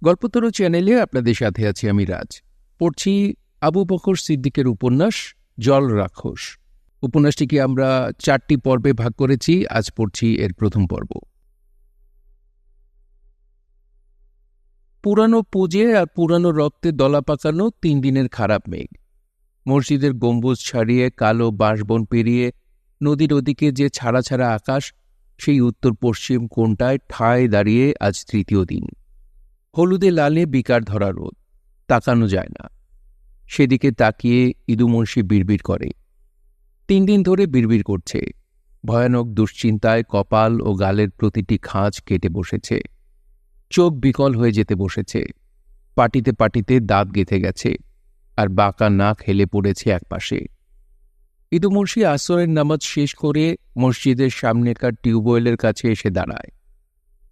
গল্পতরু চ্যানেলে আপনাদের সাথে আছি আমি রাজ। পড়ছি আবু বকর সিদ্দিকের উপন্যাস জল রাক্ষস। উপন্যাসটিকে আমরা 4টি পর্বে ভাগ করেছি। আজ পড়ছি এর প্রথম পর্ব। পুরানো পুজে আর পুরানো রক্তে দলা পাকানো 3 দিনের খারাপ মেঘ। মসজিদের গম্বুজ ছাড়িয়ে কালো বাঁশবন পেরিয়ে নদীর ওদিকে যে ছাড়া ছাড়া আকাশ, সেই উত্তর পশ্চিম কোণটায় ঠায় দাঁড়িয়ে আজ তৃতীয় দিন। হলুদে লালে বিকার ধরা রোদ, তাকানো যায় না। সেদিকে তাকিয়ে ইদু মুন্সি বিড়বিড় করে। 3 দিন ধরে বিড়বিড় করছে। ভয়ানক দুশ্চিন্তায় কপাল ও গালের প্রতিটি খাঁজ কেটে বসেছে। চোখ বিকল হয়ে যেতে বসেছে। পাটিতে পাটিতে দাঁত গেঁথে গেছে, আর বাঁকা নাক হেলে পড়েছে একপাশে। ইদু মুন্সি আসরের নামাজ শেষ করে মসজিদের সামনেকার টিউবওয়েলের কাছে এসে দাঁড়ায়।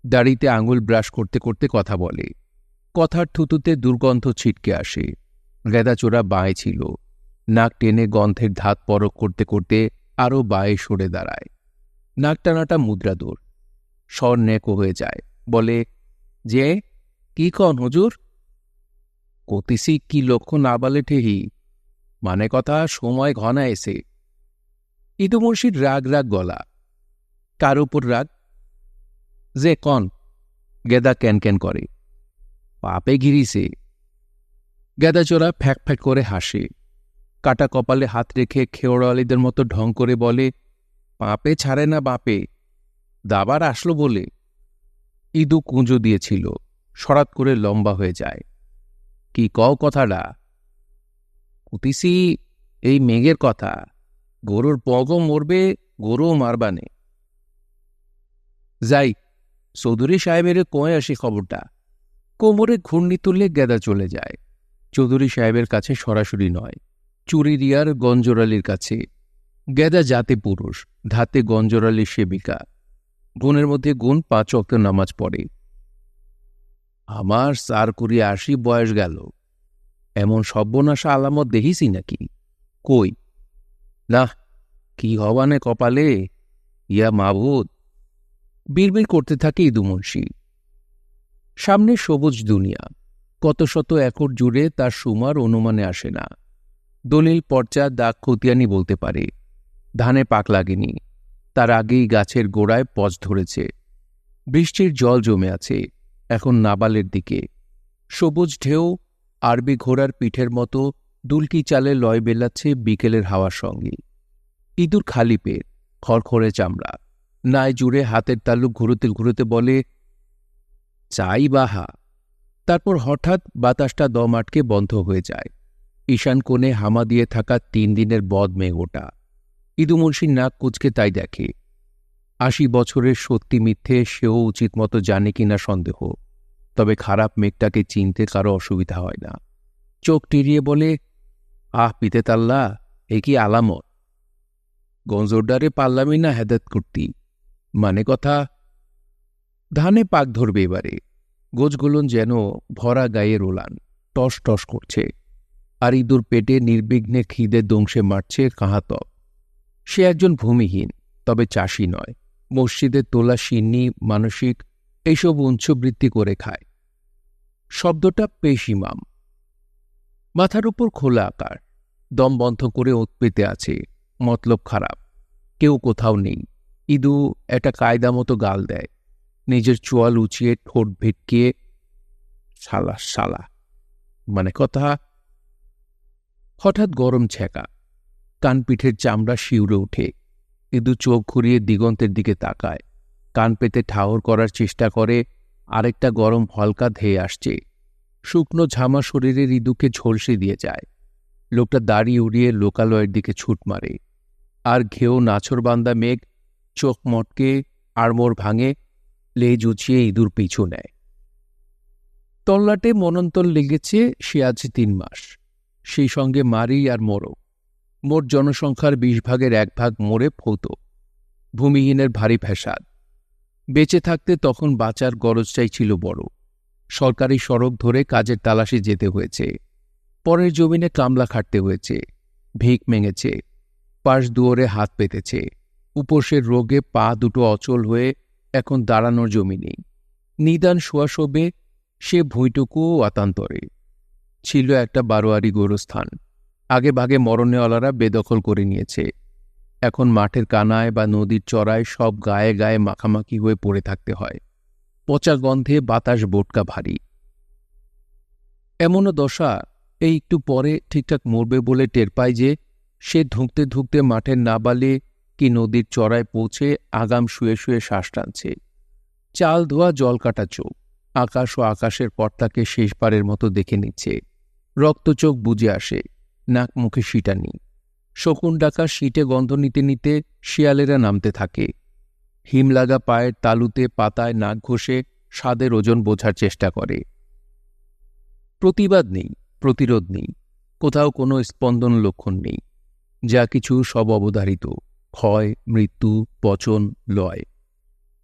দাড়িতে আঙুল ব্রাশ করতে করতে কথা বলে। কথার থুতুতে দুর্গন্ধ ছিটকে আসে। গেদাচোরা বাঁয়ে ছিল। নাক টেনে গন্ধের ধাত পরক করতে করতে আরও বাঁয়ে সরে দাঁড়ায়। নাক টানাটা মুদ্রাদোর। স্বর নেকো হয়ে যায়। বলে, যে কি কন হুজুর? কতিসি কি লক্ষ্য না বলে ঠেহি, মানে কথা সময় ঘনা এসে। ইদু মুন্সির রাগ রাগ গলা। কার উপর রাগ? যে কন। গেদা ক্যান ক্যান করে। পাপে ঘিরিছে। গেদাচোরা ফ্যাক ফ্যাক করে হাসে। কাটা কপালে হাত রেখে খেওড়াওয়ালিদের মতো ঢং করে বলে, পাপে ছাড়ে না বাপে, দাবার আসলো বলে। ইদু কুঁজো দিয়েছিল, সরাত করে লম্বা হয়ে যায়। কি কও কথাটা? কুতিসি এই মেঘের কথা। গরুর পগও মরবে, গরুও মারবানে। যাই, চৌধুরী সাহেবের কয়ে আসি খবরটা। কোমরে ঘূর্ণি তুললে গেদা চলে যায়। চৌধুরী সাহেবের কাছে সরাসরি নয়, চুরিরিয়ার গঞ্জরালির কাছে। গেদা জাতে পুরুষ, ধাতে গঞ্জরালির সেবিকা। গুণের মধ্যে গুণ 5 ওয়াক্ত নামাজ পড়ে। আমার 4 বয়স গেল, এমন সর্বনাশা আলামত দেখিসি নাকি? কই না, কি হবানে কপালে, ইয়া মাবুদ। বিড়বিড় করতে থাকে ইদু মুন্সি। সামনে সবুজ দুনিয়া, কত শত একর জুড়ে তার সুমার অনুমানে আসে না। দলিল পর্চা দাগ খতিয়ানি বলতে পারে। ধানে পাক লাগেনি, তার আগেই গাছের গোড়ায় পচ ধরেছে। বৃষ্টির জল জমে আছে এখন নাবালের দিকে। সবুজ ঢেউ আরবি ঘোড়ার পিঠের মতো দুলকি চালে লয় বেলাচ্ছে বিকেলের হাওয়ার সঙ্গে। ইঁদুর খালি পেট, খড়খড়ে চামড়া, নায় জুড়ে হাতের তালুক ঘুরোতে ঘুরোতে বলে, চাই বাহা। তারপর হঠাৎ বাতাসটা দম আটকে বন্ধ হয়ে যায়। ঈশান কোণে হামা দিয়ে থাকা 3 দিনের বদ মেঘ ওটা। ইদু মুন্সির নাক কুচকে তাই দেখে। 80 বছরের সত্যি মিথ্যে সেও উচিত মতো জানে কিনা সন্দেহ। তবে খারাপ মেঘটাকে চিনতে কারো অসুবিধা হয় না। চোখ টিরিয়ে বলে, আহ পিতে তাল্লা, এ কি আলামত। গঞ্জরডারে পাল্লামি না হেদাত করতি, মানে কথা। ধানে পাক ধরবে এবারে। গোজগুলন যেন ভরা গায়ে রোলান, টস টস করছে। আর ইঁদুর পেটে নির্বিঘ্নে খিদে দংশে মারছে কাহাতক। সে একজন ভূমিহীন, তবে চাষি নয়। মসজিদের তোলা সিন্নি, মানসিক এইসব উঞ্চবৃত্তি করে খায়। শব্দটা পেশিমাম। মাথার উপর খোলা আকার, দম বন্ধ করে ওঁত পেতে আছে। মতলব খারাপ, কেউ কোথাও নেই। ইদু একটা কায়দা মতো গাল দেয়, নিজের চোয়াল উঁচিয়ে ঠোঁট ভেটকিয়ে, শালা শালা, মানে কথা। হঠাৎ গরম ছ্যাঁকা, কানপিঠের চামড়া শিউরে ওঠে। ইদু চোখ ঘুরিয়ে দিগন্তের দিকে তাকায়। কান পেতে ঠাহর করার চেষ্টা করে। আরেকটা গরম হলকা ধেয়ে আসছে। শুকনো ঝামা শরীরের ইদুকে ঝলসে দিয়ে যায়। লোকটা দাড়ি উড়িয়ে লোকালয়ের দিকে ছুট মারে। আর ঘেউ নাছরবান্দা মেঘ চোখ মটকে আড়মোড় ভাঙে, লেজ উঁচিয়ে ইঁদুর পিছু নেয়। তল্লাটে মনন্তর লেগেছে সে আজ 3 মাস। সেই সঙ্গে মারি আর মোরগ। মোট জনসংখ্যার 20 ভাগের 1 ভাগ মরে ফৌত। ভূমিহীনের ভারী ফ্যাসাদ। বেঁচে থাকতে তখন বাঁচার গরজটাই ছিল বড়। সরকারি সড়ক ধরে কাজের তালাশে যেতে হয়েছে। পরের জমিনে কামলা খাটতে হয়েছে। ভিক মেঙেছে, পাশ দুয়ারে হাত পেতেছে। উপসের রোগে পা দুটো অচল হয়ে এখন দাঁড়ানোর জমি নেই। নিদান শোয়া শোবে সে ভুঁইটুকু অতান্তরে ছিল একটা বারোয়ারি গোরস্থান। আগে ভাগে মরণেওয়ালারা বেদখল করে নিয়েছে। এখন মাঠের কানায় বা নদীর চড়ায় সব গায়ে গায়ে মাখামাখি হয়ে পড়ে থাকতে হয়। পচা গন্ধে বাতাস বোটকা ভারী। এমনও দশা, এই একটু পরে ঠিকঠাক মরবে বলে টের পায় যে সে ধুঁকতে ধুঁকতে মাঠের নাবালে কি নদীর চড়ায় পৌঁছে আগাম শুয়ে শুয়ে শ্বাস টানছে। চাল ধোয়া জল কাটা চোখ আকাশ ও আকাশের কর্তাকে শেষবারের মতো দেখে নিচ্ছে। রক্তচোখ বুজে আসে, নাক মুখে শিটানি। শকুন ডাকা শীটে গন্ধ নিতে নিতে শিয়ালেরা নামতে থাকে। হিম লাগা পায়ের তালুতে পাতায় নাক ঘষে স্বাদের ওজন বোঝার চেষ্টা করে। প্রতিবাদ নেই, প্রতিরোধ নেই, কোথাও কোনো স্পন্দন লক্ষণ নেই। যা কিছু সব অবধারিত, ক্ষয়, মৃত্যু, পচন, লয়।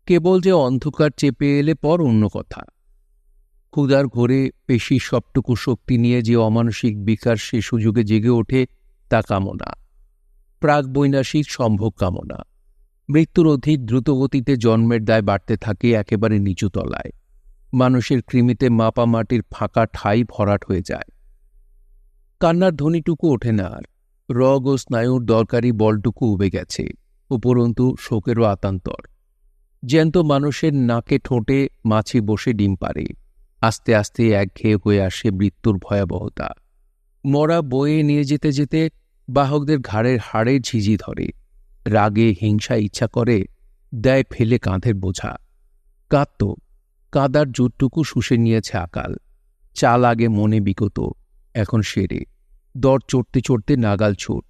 কেবল যে অন্ধকার চেপে এলে পর অন্য কথা। ক্ষুধার ঘোরে পেশির সবটুকু শক্তি নিয়ে যে অমানসিক বিকার সে সুযোগে জেগে ওঠে তা কামনা, প্রাক বৈনাশিক সম্ভোগ কামনা। মৃত্যুর অধিক দ্রুতগতিতে জন্মের দায় বাড়তে থাকে একেবারে নিচু তলায়। মানুষের কৃমিতে মাপা মাটির ফাঁকা ঠাই ভরাট হয়ে যায়। কান্নার ধ্বনিটুকু ওঠে না আর। রগ ও স্নায়ুর দরকারি বলটুকু উবে গেছে, উপরন্তু শোকেরও আতান্তর। জ্যান্ত মানুষের নাকে ঠোঁটে মাছি বসে ডিম পারে। আস্তে আস্তে একঘেয়ে হয়ে আসে মৃত্যুর ভয়াবহতা। মরা বয়ে নিয়ে যেতে যেতে বাহকদের ঘাড়ের হাড়ে ঝিঝি ধরে। রাগে হিংসা ইচ্ছা করে দেয় ফেলে কাঁধের বোঝা। কাঁদত, কাঁদার জোরটুকু শুষে নিয়েছে আকাল। চাল আগে মনে বিকত, এখন সেরে। দর চড়তে চড়তে নাগাল ছুট।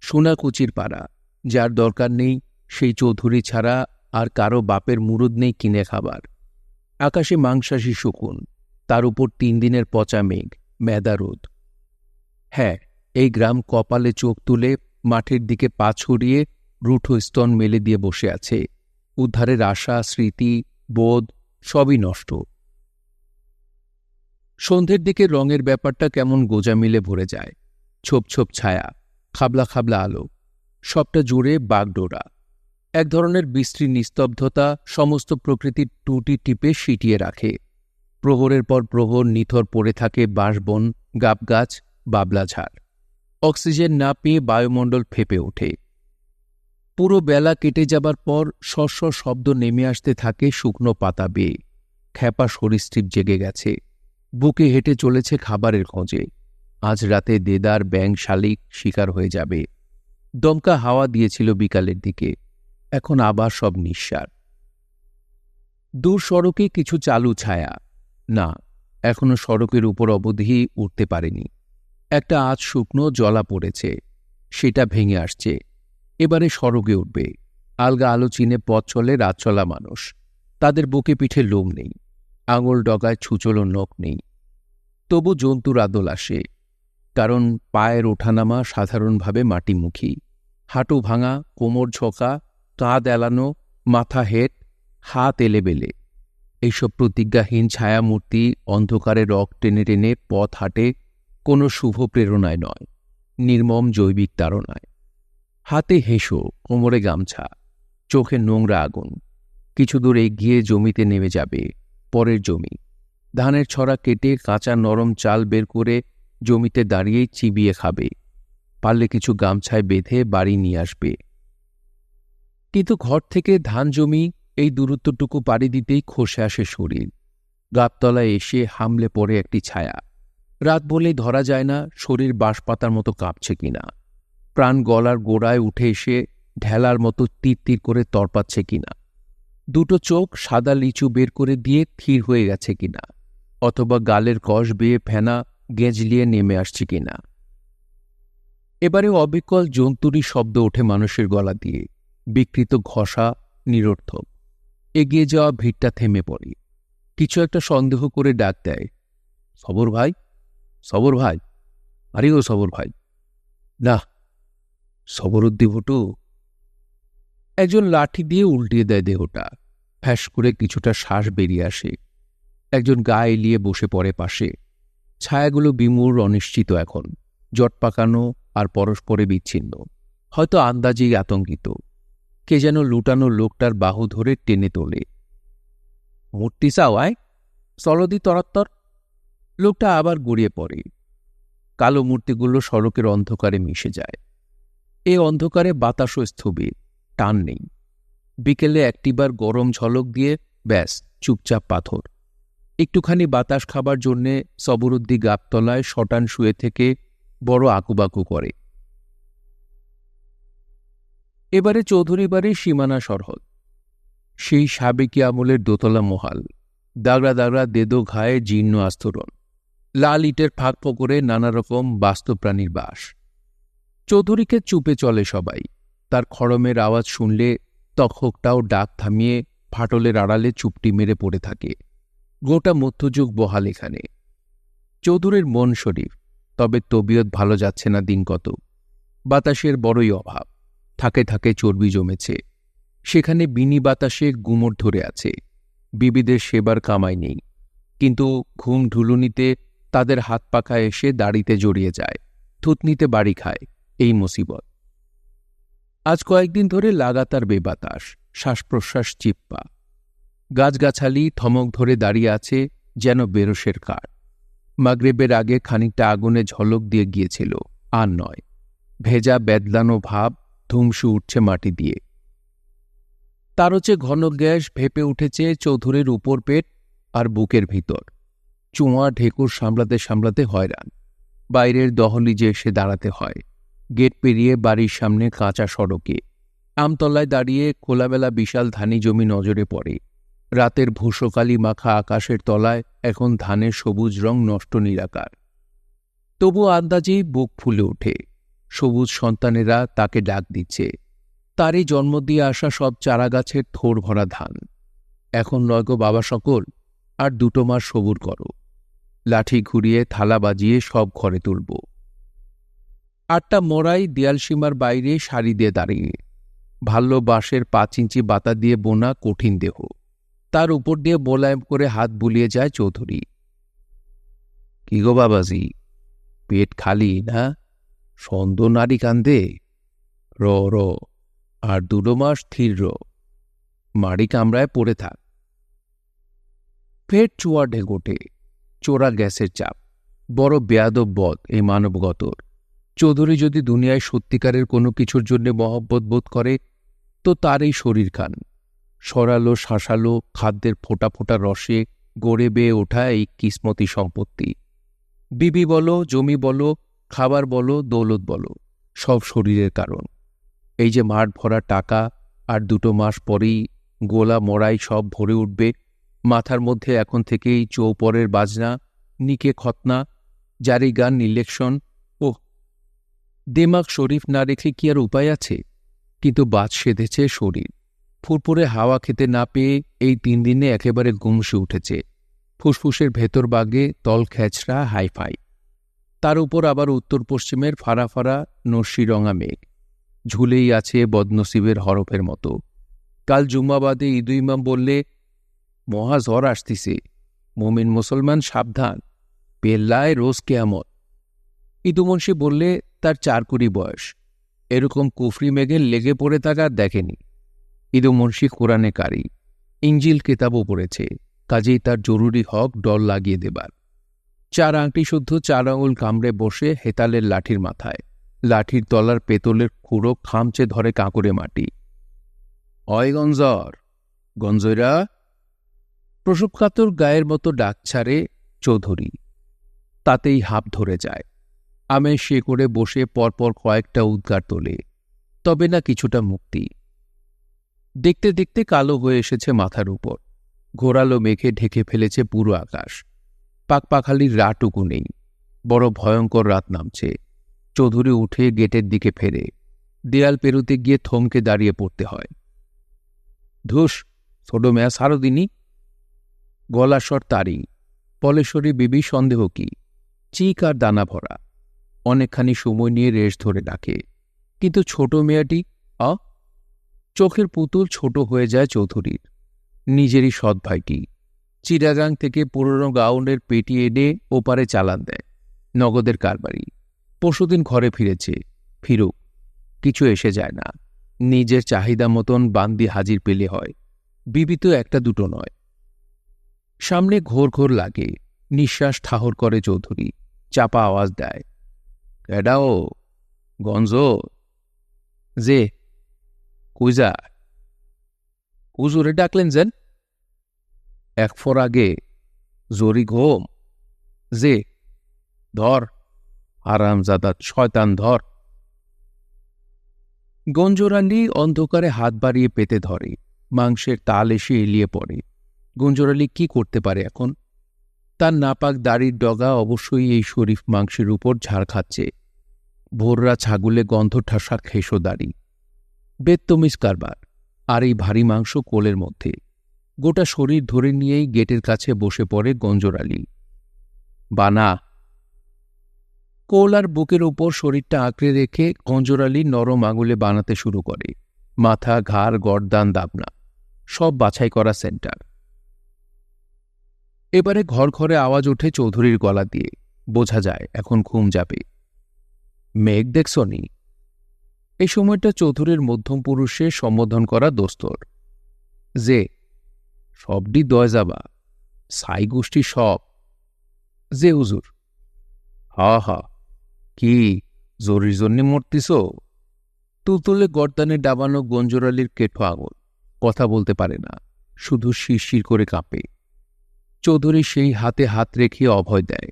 সোনাকুচির পাড়া, যার দরকার নেই সেই চৌধুরী ছাড়া আর কারো বাপের মুরুদ নেই কিনে খাবার। আকাশে মাংসাশী শকুন, তার উপর 3 দিনের পচা মেঘ, মেদা রোদ। হ্যাঁ, এই গ্রাম কপালে চোখ তুলে মাঠের দিকে পা ছড়িয়ে রুঠো স্তন মেলে দিয়ে বসে আছে। উদ্ধারের আশা, স্মৃতি, বোধ সবই নষ্ট। সন্ধ্যের দিকে রঙের ব্যাপারটা কেমন গোজামিলে ভরে যায়। ছোপ ছোপ ছায়া, খাবলা খাবলা আলো, সবটা জুড়ে বাগডোরা। এক ধরনের বিশ্রী নিস্তব্ধতা সমস্ত প্রকৃতির টুটি টিপে সিটিয়ে রাখে। প্রহরের পর প্রহর নিথর পড়ে থাকে বাঁশবন, গাবগাছ, বাবলাঝাড়। অক্সিজেন না পেয়ে বায়ুমণ্ডল ফেঁপে ওঠে। পুরো বেলা কেটে যাবার পর স্বস্ব শব্দ নেমে আসতে থাকে শুকনো পাতা বেয়ে। খ্যাপা সরীসৃপ জেগে গেছে, বুকে হেঁটে চলেছে খাবারের খোঁজে। আজ রাতে দেদার ব্যাঙ শালিক শিকার হয়ে যাবে। দমকা হাওয়া দিয়েছিল বিকালের দিকে, এখন আবার সব নিঃসার। দূর সড়কে কিছু চালু ছায়া, না, এখনো সড়কের উপর অবধি উঠতে পারেনি। একটা আজ শুকনো জলা পড়েছে, সেটা ভেঙে আসছে। এবারে সড়কে উঠবে। আলগা আলো চিনে পথ চলে রাত চলা মানুষ। তাদের বুকে পিঠে লোম নেই, আঙুল ডগায় ছুচলো নখ নেই। তবু জন্তুর আদল আসে, কারণ পায়ের ওঠানামা সাধারণভাবে মাটিমুখী। হাঁটু ভাঙা, কোমর ঝোঁকা, কাঁধ এলানো, মাথা হেট, হাত এলেবেলে। এইসব প্রতিজ্ঞাহীন ছায়ামূর্তি অন্ধকারে রক টেনে টেনে পথ হাঁটে কোনো শুভ প্রেরণায় নয়, নির্মম জৈবিক তাড়নায়। হাতে হেসো, কোমরে গামছা, চোখে নোংরা আগুন। কিছু দূর এগিয়ে জমিতে নেমে যাবে, পরের জমি। ধানের ছড়া কেটে কাঁচা নরম চাল বের করে জমিতে দাঁড়িয়েই চিবিয়ে খাবে। পারলে কিছু গামছায় বেঁধে বাড়ি নিয়ে আসবে। কিন্তু ঘর থেকে ধান জমি এই দূরত্বটুকু পাড়ি দিতেই খসে আসে শরীর। গাবতলায় এসে হামলে পড়ে একটি ছায়া। রাত বলেই ধরা যায় না শরীর বাঁশপাতার মতো কাঁপছে কিনা, প্রাণ গলার গোড়ায় উঠে এসে ঢেলার মতো তীর তীর করে তরপাচ্ছে কিনা, দুটো চোখ সাদা লিচু বের করে দিয়ে থির হয়ে গেছে কিনা, অথবা গালের কষ বেয়ে ফেনা গেঁজলিয়ে নেমে আসছে কিনা। এবারেও অবিকল জন্তুরই শব্দ ওঠে মানুষের গলা দিয়ে, বিকৃত ঘষা, নিরর্থক। এগিয়ে যাওয়া ভিড়টা থেমে পড়ে। কিছু একটা সন্দেহ করে ডাক দেয়, সবর ভাই, সবর ভাই, আরে ও সবর ভাই। না, সবরুদ্দি ভটু। একজন লাঠি দিয়ে উল্টিয়ে দেয় দেহটা। ফ্যাস করে কিছুটা শ্বাস বেরিয়ে আসে। একজন গা এলিয়ে বসে পড়ে পাশে। ছায়াগুলো বিমূঢ়, অনিশ্চিত এখন, জট পাকানো আর পরস্পরে বিচ্ছিন্ন, হয়তো আন্দাজেই আতঙ্কিত। কে যেন লুটানো লোকটার বাহু ধরে টেনে তোলে। মূর্তি চাও আয়, সলদি তরাত্তর। লোকটা আবার গড়িয়ে পড়ে। কালো মূর্তিগুলো সড়কের অন্ধকারে মিশে যায়। এ অন্ধকারে বাতাসও স্থবির, টান নেই। বিকেলে একটিবার গরম ঝলক দিয়ে ব্যাস চুপচাপ পাথর। একটুখানি বাতাস খাবার জন্যে সবরুদ্দি গাবতলায় শটান শুয়ে থেকে বড় আকুবাকু করে। এবারে চৌধুরী বাড়ির সীমানা সরহদ, সেই সাবেকি আমলের দোতলা মহাল, দাগড়া দাগড়া দেদো ঘায়ে জীর্ণ আস্তরণ, লাল ইটের ফাঁক ফোকরে নানা রকম বাস্তব প্রাণীর বাস। চৌধুরীকে চুপে চলে সবাই। তার খড়মের আওয়াজ শুনলে তক্ষকটাও ডাক থামিয়ে ফাটলের আড়ালে চুপটি মেরে পড়ে থাকে। গোটা মধ্যযুগ বহাল এখানে। চৌধুরীর মন শরীফ, তবে তবিয়ত ভালো যাচ্ছে না দিন কত। বাতাসের বড়ই অভাব, থাকে থাকে চর্বি জমেছে। সেখানে বিনি বাতাসে গুমর ধরে আছে। বিবিদের সেবার কামাই নেই, কিন্তু ঘুম ঢুলুনিতে তাদের হাত পাখা এসে দাড়িতে জড়িয়ে যায়, থুতনিতে বাড়ি খায়। এই মুসিবত। আজ কয়েকদিন ধরে লাগাতার বেবাতাস, শ্বাস প্রশ্বাস চিপ্পা। গাছগাছালি থমক ধরে দাঁড়িয়ে আছে যেন বেরসের কাঠ। মাগরিবের আগে খানিকটা আগুনে ঝলক দিয়ে গিয়েছিল, আর নয়। ভেজা বেদলানো ভাব ধুমসু উঠছে মাটি দিয়ে। তার হচ্ছে ঘন গ্যাস ভেপে উঠেছে চৌধুরীর উপর পেট আর বুকের ভিতর। চুঁয়া ঢেকুর সামলাতে সামলাতে হয়রান। বাইরের দহলিজে এসে দাঁড়াতে হয়। গেট পেরিয়ে বাড়ির সামনে কাঁচা সড়কে আমতলায় দাঁড়িয়ে খোলাবেলা বিশাল ধানি জমি নজরে পড়ে। রাতের ভূষকালি মাখা আকাশের তলায় এখন ধানের সবুজ রং নষ্ট নিরাকার। তবু আন্দাজেই বুক ফুলে ওঠে। সবুজ সন্তানেরা তাকে ডাক দিচ্ছে। তারই জন্ম দিয়ে আসা সব চারাগাছের থোড় ভরা ধান। এখন নয় গো বাবা সকল, আর 2 মাস সবুর করো। লাঠি ঘুরিয়ে থালা বাজিয়ে সব ঘরে তুলব। 8টা মোড়াই দেয়ালসীমার বাইরে সারি দিয়ে দাঁড়িয়ে। ভাল্য বাঁশের 5 ইঞ্চি বাতা দিয়ে বোনা কঠিন দেহ। তার উপর দিয়ে মোলায়েম করে হাত বুলিয়ে যায় চৌধুরী। কি গো বাবাজি, পেট খালি না? সন্দ নারী কান্দে। র র, আর 2 মাস স্থির র। মাড়ি কামড়ায় পড়ে থাক। ফের চুয়া ঢেকোটে, চোরা গ্যাসের চাপ। বড় বেয়াদব বদ এই মানবগতর। চৌধুরী যদি দুনিয়ায় সত্যিকারের কোনো কিছুর জন্য মহব্বত বোধ করে, তো তার এই শরীরখান। সরালো শাঁসালো খাদ্যের ফোঁটা ফোঁটা রসে গড়ে বেয়ে ওঠা এই কিসমতি সম্পত্তি। বিবি বলো, জমি বলো, খাবার বলো, দৌলত বলো, সব শরীরের কারণ। এই যে মাঠ ভরা টাকা, আর 2 মাস পরেই গোলা মড়াই সব ভরে উঠবে। মাথার মধ্যে এখন থেকেই চৌপরের বাজনা, নিকে খতনা, জারি গান, ইলেকশন। ওহ, দেমাগ শরীফ না রেখে কি আর উপায় আছে? কিন্তু বাজ সেধেছে শরীর। ফুরফুরে হাওয়া খেতে না পেয়ে এই 3 দিনে একেবারে গুমসে উঠেছে। ফুসফুসের ভেতর বাগে তল খ্যাচড়া হাইফাই। তার উপর আবার উত্তর পশ্চিমের ফাড়া ফাড়া নস্যিরঙা মেঘ ঝুলেই আছে বদনসিবের হরফের মতো। কাল জুম্মাবাদে ঈদু ইমাম বললে, মহা ঝড় আসতিছে, মুমিন মুসলমান সাবধান, পেল্লায় রোজ কেয়ামত। ঈদু মুন্সি বললে, তার 4 কুড়ি বয়স, এরকম কুফরি মেঘে লেগে পড়ে থাকা দেখেনি। ঈদু মুন্সি কোরআনে কারি, ইঞ্জিল কিতাবও পড়েছে, কাজেই তার জরুরি হক ডল লাগিয়ে দেবার। 4 আংটি শুদ্ধ 4 আঙুল কামড়ে বসে হেতালের লাঠির মাথায়। লাঠির তলার পেতলের খুঁড়ো খামচে ধরে কাঁকুরে মাটি। অয় গঞ্জর, গঞ্জইরা। প্রসবকাতর গায়ের মতো ডাক ছাড়ে চৌধুরী। তাতেই হাঁপ ধরে যায়। আমের সে করে বসে পরপর কয়েকটা উদ্গার তোলে, তবে না কিছুটা মুক্তি। দেখতে দেখতে কালো হয়ে এসেছে মাথার উপর। ঘোরালো মেঘে ঢেকে ফেলেছে পুরো আকাশ। পাকপাখালির রাটুকু নেই। বড় ভয়ঙ্কর রাত নামছে। চৌধুরী উঠে গেটের দিকে ফেরে। দেয়াল পেরুতে গিয়ে থমকে দাঁড়িয়ে পড়তে হয়। ধুস, ছোট মেয়া সারো দিনই। গলার স্বর তারই। পলেশ্বরী বিবি সন্দেহ কি? চিক আর দানা ভরা। অনেকখানি সময় নিয়ে রেশ ধরে ডাকে, কিন্তু ছোট মেয়াটি চোখের পুতুল ছোট হয়ে যায় চৌধুরীর। নিজেরই সৎ ভাইটি চিটাগাং থেকে পুরনো গাউনের পেটি এনে ওপারে চালান দেয়। নগদের কারবারি। পরশুদিন ঘরে ফিরেছে। ফিরুক, কিছু এসে যায় না। নিজের চাহিদা মতন বান্দি হাজির পেলে হয়। বিবি তো 1-2 নয়। সামনে ঘোর ঘোর লাগে, নিঃশ্বাস ঠাহর করে চৌধুরী, চাপা আওয়াজ দেয়, এডাও গঞ্জ যে কুইজা হুজুরে ডাকলেন যেন। এক ফোর আগে জরি ঘোম যে ধর আরামজাদা শয়তান ধর। গঞ্জরালি অন্ধকারে হাত বাড়িয়ে পেতে ধরে, মাংসের তাল এসে এলিয়ে পড়ে। গঞ্জরালি কি করতে পারে এখন? তার নাপাক দাড়ির ডগা অবশ্যই এই শরীফ মাংসের উপর ঝাড় খাচ্ছে। ভোররা ছাগলে গন্ধ ঠাসা খেসো দাড়ি, বেত্তমিজ কারবার, আর এই ভারী মাংস কোলের মধ্যে। গোটা শরীর ধরে নিয়েই গেটের কাছে বসে পড়ে গঞ্জরালি। বানা কোল আর বুকের উপর শরীরটা আঁকড়ে রেখে গঞ্জরালি নরম আঙুলে বানাতে শুরু করে। মাথা, ঘাড়, গর্দান, দাবনা সব বাছাই করা সেন্টার। এবারে ঘর ঘরে আওয়াজ ওঠে চৌধুরীর গলা দিয়ে, বোঝা যায় এখন ঘুম যাবে। মেঘ দেখছনি? এই সময়টা চৌধুরীর মধ্যম পুরুষে সম্বোধন করা দোস্তর। যে সবডি দয় যাবা, সাই গোষ্ঠী সব। যে হুজুর। হ কি জরির জন্যে মরতিস? তুলতুলে গর্দানে ডাবানো গঞ্জরালির কেঠো আঙুল, কথা বলতে পারে না, শুধু শিরশির করে কাঁপে। চৌধুরী সেই হাতে হাত রেখে অভয় দেয়,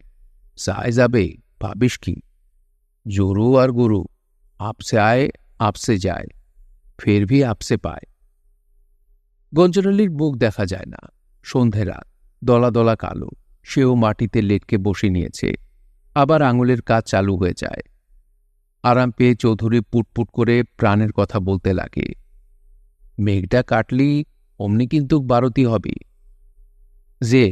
যায় যাবে ভাবিস কি? জোরু আর গুরু আপসে আয় আপসে যায়, ফের ভি আপসে পায়। গঞ্জরালির মুখ দেখা যায় না। সন্ধে রাত, দলা দলা কালো, সেও মাটিতে লেটকে বসে নিয়েছে। আবার আঙুলের কাজ চালু হয়ে যায়। আরাম পেয়ে চৌধুরী পুটপুট করে প্রাণের কথা বলতে লাগে। মেঘটা কাটলি অমনি কিন্তু বারতি হবে। যে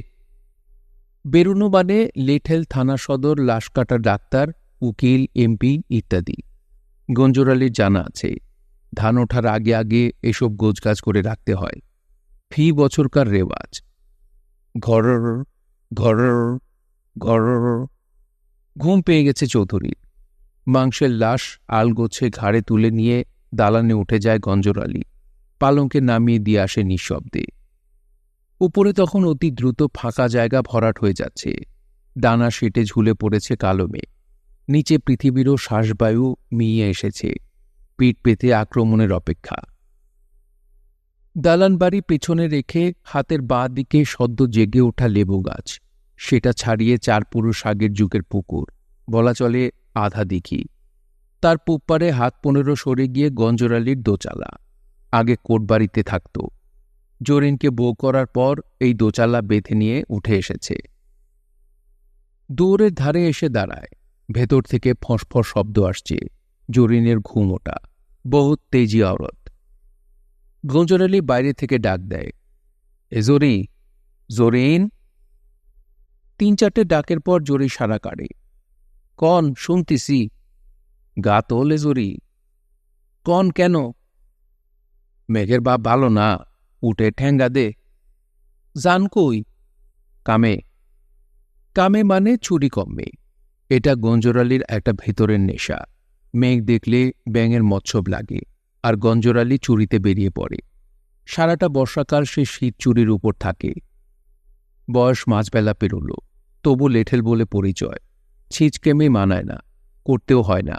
বেরুনো মানে লেঠেল থানা সদর, লাশ কাটা ডাক্তার, উকিল, এমপি ইত্যাদি। গঞ্জরালির জানা আছে, ধান ওঠার আগে আগে এসব গোছগাছ করে রাখতে হয়। ফি বছরকার রেওয়াজ। ঘরর ঘরর ঘরর। ঘুম পেয়ে গেছে চৌধুরীর। মাংসের লাশ আলগোছে ঘাড়ে তুলে নিয়ে দালানে উঠে যায় গঞ্জরালি। পালঙ্কে নামিয়ে দিয়ে আসে নিঃশব্দে। উপরে তখন অতি দ্রুত ফাঁকা জায়গা ভরাট হয়ে যাচ্ছে। ডানা সেটে ঝুলে পড়েছে কালো মেঘ। নিচে পৃথিবীরও শ্বাসবায়ু মিয়ে এসেছে, পিঠ পেতে আক্রমণের অপেক্ষা। দালান বাড়ি পেছনে রেখে হাতের বাঁ দিকে সদ্য জেগে ওঠা লেবু গাছ, সেটা ছাড়িয়ে 4 পুরুষ আগের যুগের পুকুর, বলা চলে আধা দিঘি। তার পুপ্পারে হাত 15 সরে গিয়ে গঞ্জরালির দোচালা। আগে কোটবাড়িতে থাকত। জরিনকে বউ করার পর এই দোচালা বেঁধে নিয়ে উঠে এসেছে। দুয়ারের ধারে এসে দাঁড়ায়। ভেতর থেকে ফসফস শব্দ আসছে। জরিনের ঘুম ওটা, বহুত তেজি আওরত। গঞ্জরালি বাইরে থেকে ডাক দেয়, এ জরি, জরিন। 3-4টে ডাকের পর জরি সারা কাড়ে। কন শুনতিসি। গা তোলে জরি। কন কেন? মেঘের বাপ ভালো না, উঠে ঠেঙ্গা দে। জান কই? কামে। কামে মানে চুরি কমে। এটা গঞ্জরালির একটা ভেতরের নেশা। মেঘ দেখলে ব্যাঙের মৎসব লাগে, আর গঞ্জরালি চুরিতে বেরিয়ে পড়ে। সারাটা বর্ষাকাল সে শীত চুরির উপর থাকে। বয়স মাঝবেলা পেরোল, তবু লেঠেল বলে পরিচয়। ছিচকেমে মানায় না, করতেও হয় না।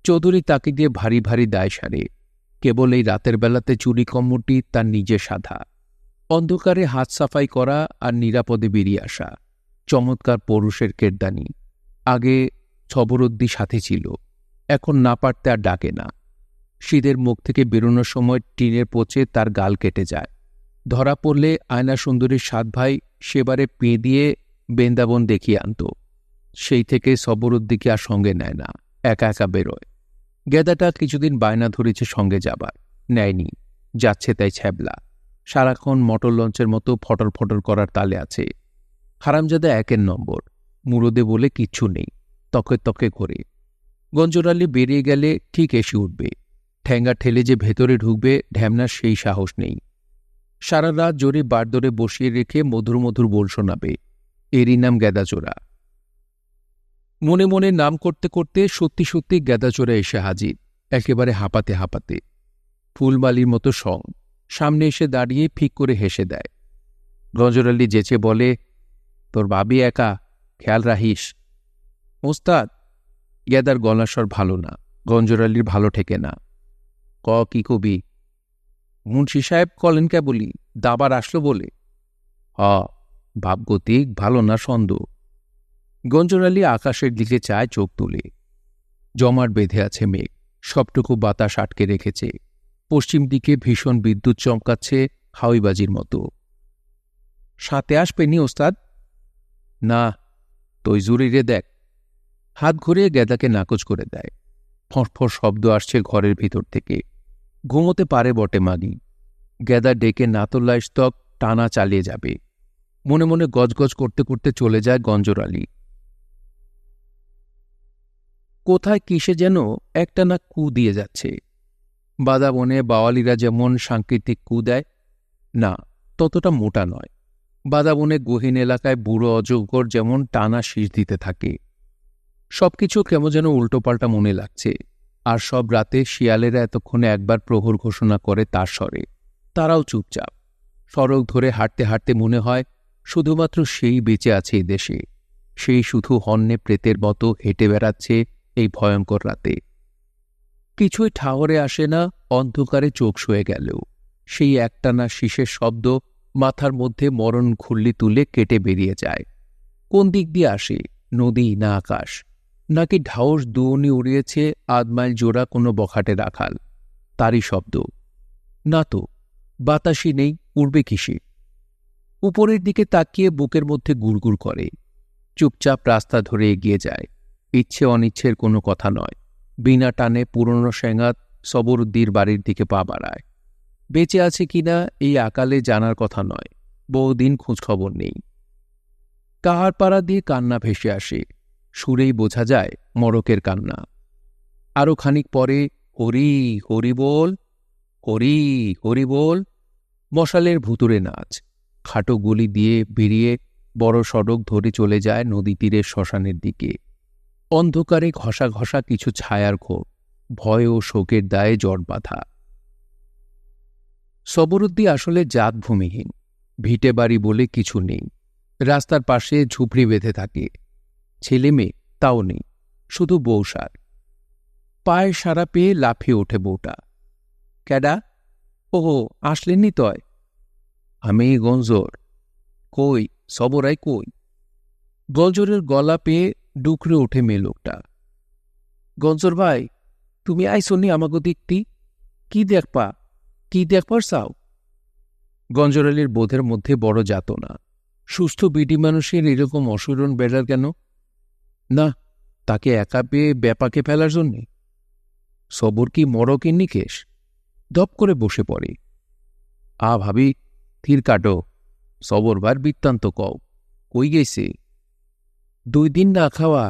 চৌধুরী তাকে দিয়ে ভারী ভারী দায় সারে। কেবল এই রাতের বেলাতে চুরি কম্মটি তার নিজের সাধা। অন্ধকারে হাত সাফাই করা আর নিরাপদে বেরিয়ে আসা, চমৎকার পৌরুষের কেরদানি। আগে ছবরদ্দি সাথে ছিল, এখন না পারতে আর ডাকে না। শীতের মুখ থেকে বেরোনোর সময় টিনের পোচে তার গাল কেটে যায়। ধরা পড়লে আয়না সুন্দরীর 7 ভাই সেবারে পেঁ দিয়ে বৃন্দাবন দেখিয়ে আনত। সেই থেকে ছবরদ্দিকে আর সঙ্গে নেয় না, একা একা বেরোয়। গেদাটা কিছুদিন বায়না ধরেছে সঙ্গে যাবার, নেয়নি। যাচ্ছে তাই ছ্যাবলা, সারাক্ষণ মোটর লঞ্চের মতো ফটর ফটর করার তালে আছে। হারামজাদা 1 নম্বর, মুরদে বলে কিচ্ছু নেই, তকে তকে ঘোরে। গঞ্জরালি বেরিয়ে গেলে ঠিক এসে উঠবে। ঠ্যাঙ্গা ঠেলে যে ভেতরে ঢুকবে ঢ্যামনার সেই সাহস নেই। সারা রাত জোরে বারদরে বসিয়ে রেখে মধুর মধুর বোল শোনাবে। এরই নাম গেদাচোরা। মনে মনে নাম করতে করতে সত্যি সত্যি গেদাচোরা এসে হাজির, একেবারে হাঁপাতে হাঁপাতে। ফুলমালির মতো সং, সামনে এসে দাঁড়িয়ে ফিক করে হেসে দেয়। গঞ্জরালি যেচে বলে, তোর ভাবি একা, খেয়াল রাখিস। ওস্তাদ, গেদার গলাস্বর ভালো না, গঞ্জরালির ভালো ঠেকে না। কি কবি? মুন্সি সাহেব কলেন কে বলি, দাবার আসলো বলে। ভাবগতিক ভালো না সন্দেহ। গঞ্জরালি আকাশের দিকে চায় চোখ তুলে। জমাট বেঁধে আছে মেঘ, সবটুকু বাতাস আটকে রেখেছে। পশ্চিম দিকে ভীষণ বিদ্যুৎ চমকাচ্ছে হাওয়াইবাজির মতো। সাথে আসবেনি ওস্তাদ? না, তুই জুড়িরে দেখ। হাত ঘুরিয়ে গেদাকে নাকচ করে দেয়। ফঁসফঁস শব্দ আসছে ঘরের ভিতর থেকে। ঘুমোতে পারে বটে মাগি। গেদা ডেকে নাতল্লা স্তক টানা চালিয়ে যাবে। মনে মনে গজগজ করতে করতে চলে যায় গঞ্জরালি। কোথায় কিসে যেন একটা না কু দিয়ে যাচ্ছে। বাদাবনে বাওয়ালিরা যেমন সাংকেতিক কু দেয়, না ততটা মোটা নয়। বাদাবনে গহীন এলাকায় বুড়ো অজগর যেমন টানা শীষ দিতে থাকে। সবকিছু কেমন যেন উল্টোপাল্টা মনে লাগছে। আর সব রাতে শিয়ালেরা এতক্ষণে একবার প্রহর ঘোষণা করে তার স্বরে। তারাও চুপচাপ। সড়ক ধরে হাঁটতে হাঁটতে মনে হয় শুধুমাত্র সেই বেঁচে আছে এই দেশে। সেই শুধু হন্যে প্রেতের মতো হেঁটে বেড়াচ্ছে এই ভয়ঙ্কর রাতে। কিছুই ঠাহরে আসে না, অন্ধকারে চোখ শুয়ে গেলেও সেই একটানা শীষের শব্দ মাথার মধ্যে মরণ ঘুল্লি তুলে কেটে বেরিয়ে যায়। কোন দিক দিয়ে আসে? নদী না আকাশ? নাকি ঢাউস দুয়নি উড়িয়েছে আধমাইল জোড়া কোনো বখাটে রাখাল? তারই শব্দ না তো। বাতাসই নেই, উড়বে কিসে? উপরের দিকে তাকিয়ে বুকের মধ্যে গুড়গুড় করে। চুপচাপ রাস্তা ধরে এগিয়ে যায়। ইচ্ছে অনিচ্ছের কোনো কথা নয়। বিনা টানে পুরনো সেঙ্গাত সবরুদ্দির বাড়ির দিকে পা বাড়ায়। বেঁচে আছে কিনা এই আকালে জানার কথা নয়। বহুদিন খোঁজখবর নেই। কাহার পাড়া দিয়ে কান্না ভেসে আসে। সুরেই বোঝা যায় মড়কের কান্না। আরও খানিক পরে হরি হরি বল, হরি হরি বল। মশালের ভুতুরে নাচ। খাটো গলি দিয়ে বেরিয়ে বড় সড়ক ধরে চলে যায় নদী তীরের শ্মশানের দিকে। অন্ধকারে ঘষা ঘষা কিছু ছায়ার ঘোর, ভয় ও শোকের দায়ে জট বাঁধা। সবরুদ্দি আসলে জাতভূমিহীন। ভিটে বাড়ি বলে কিছু নেই। রাস্তার পাশে ঝুপড়ি বেঁধে থাকে। ছেলে মেয়ে তাও নেই, শুধু বউসার। পায়ের সারা পেয়ে লাফিয়ে ওঠে বউটা। ক্যাডা? ওহো, আসলেননি তয়? আমি গঞ্জর। কই সবরাই কই? গঞ্জরের গলা পেয়ে ডুকরে ওঠে মেয়ে লোকটা। গঞ্জর ভাই, তুমি আইসনি আমাগো দিকতি? কি দেখপা? কি দেখবার চাও? গঞ্জরালির বোধের মধ্যে বড় যাতনা। সুস্থ বিডি মানুষের এরকম অসুরণ বেড়ার কেন? না, তাকে একা পেয়ে ব্যাপাকে ফেলার জন্যে। সবর কি মরকের নিকেশ? দপ করে বসে পড়ে। ভাবি, থির কাটো। সবর বার বৃত্তান্ত কও, কই গেছে? 2 দিন না খাওয়া,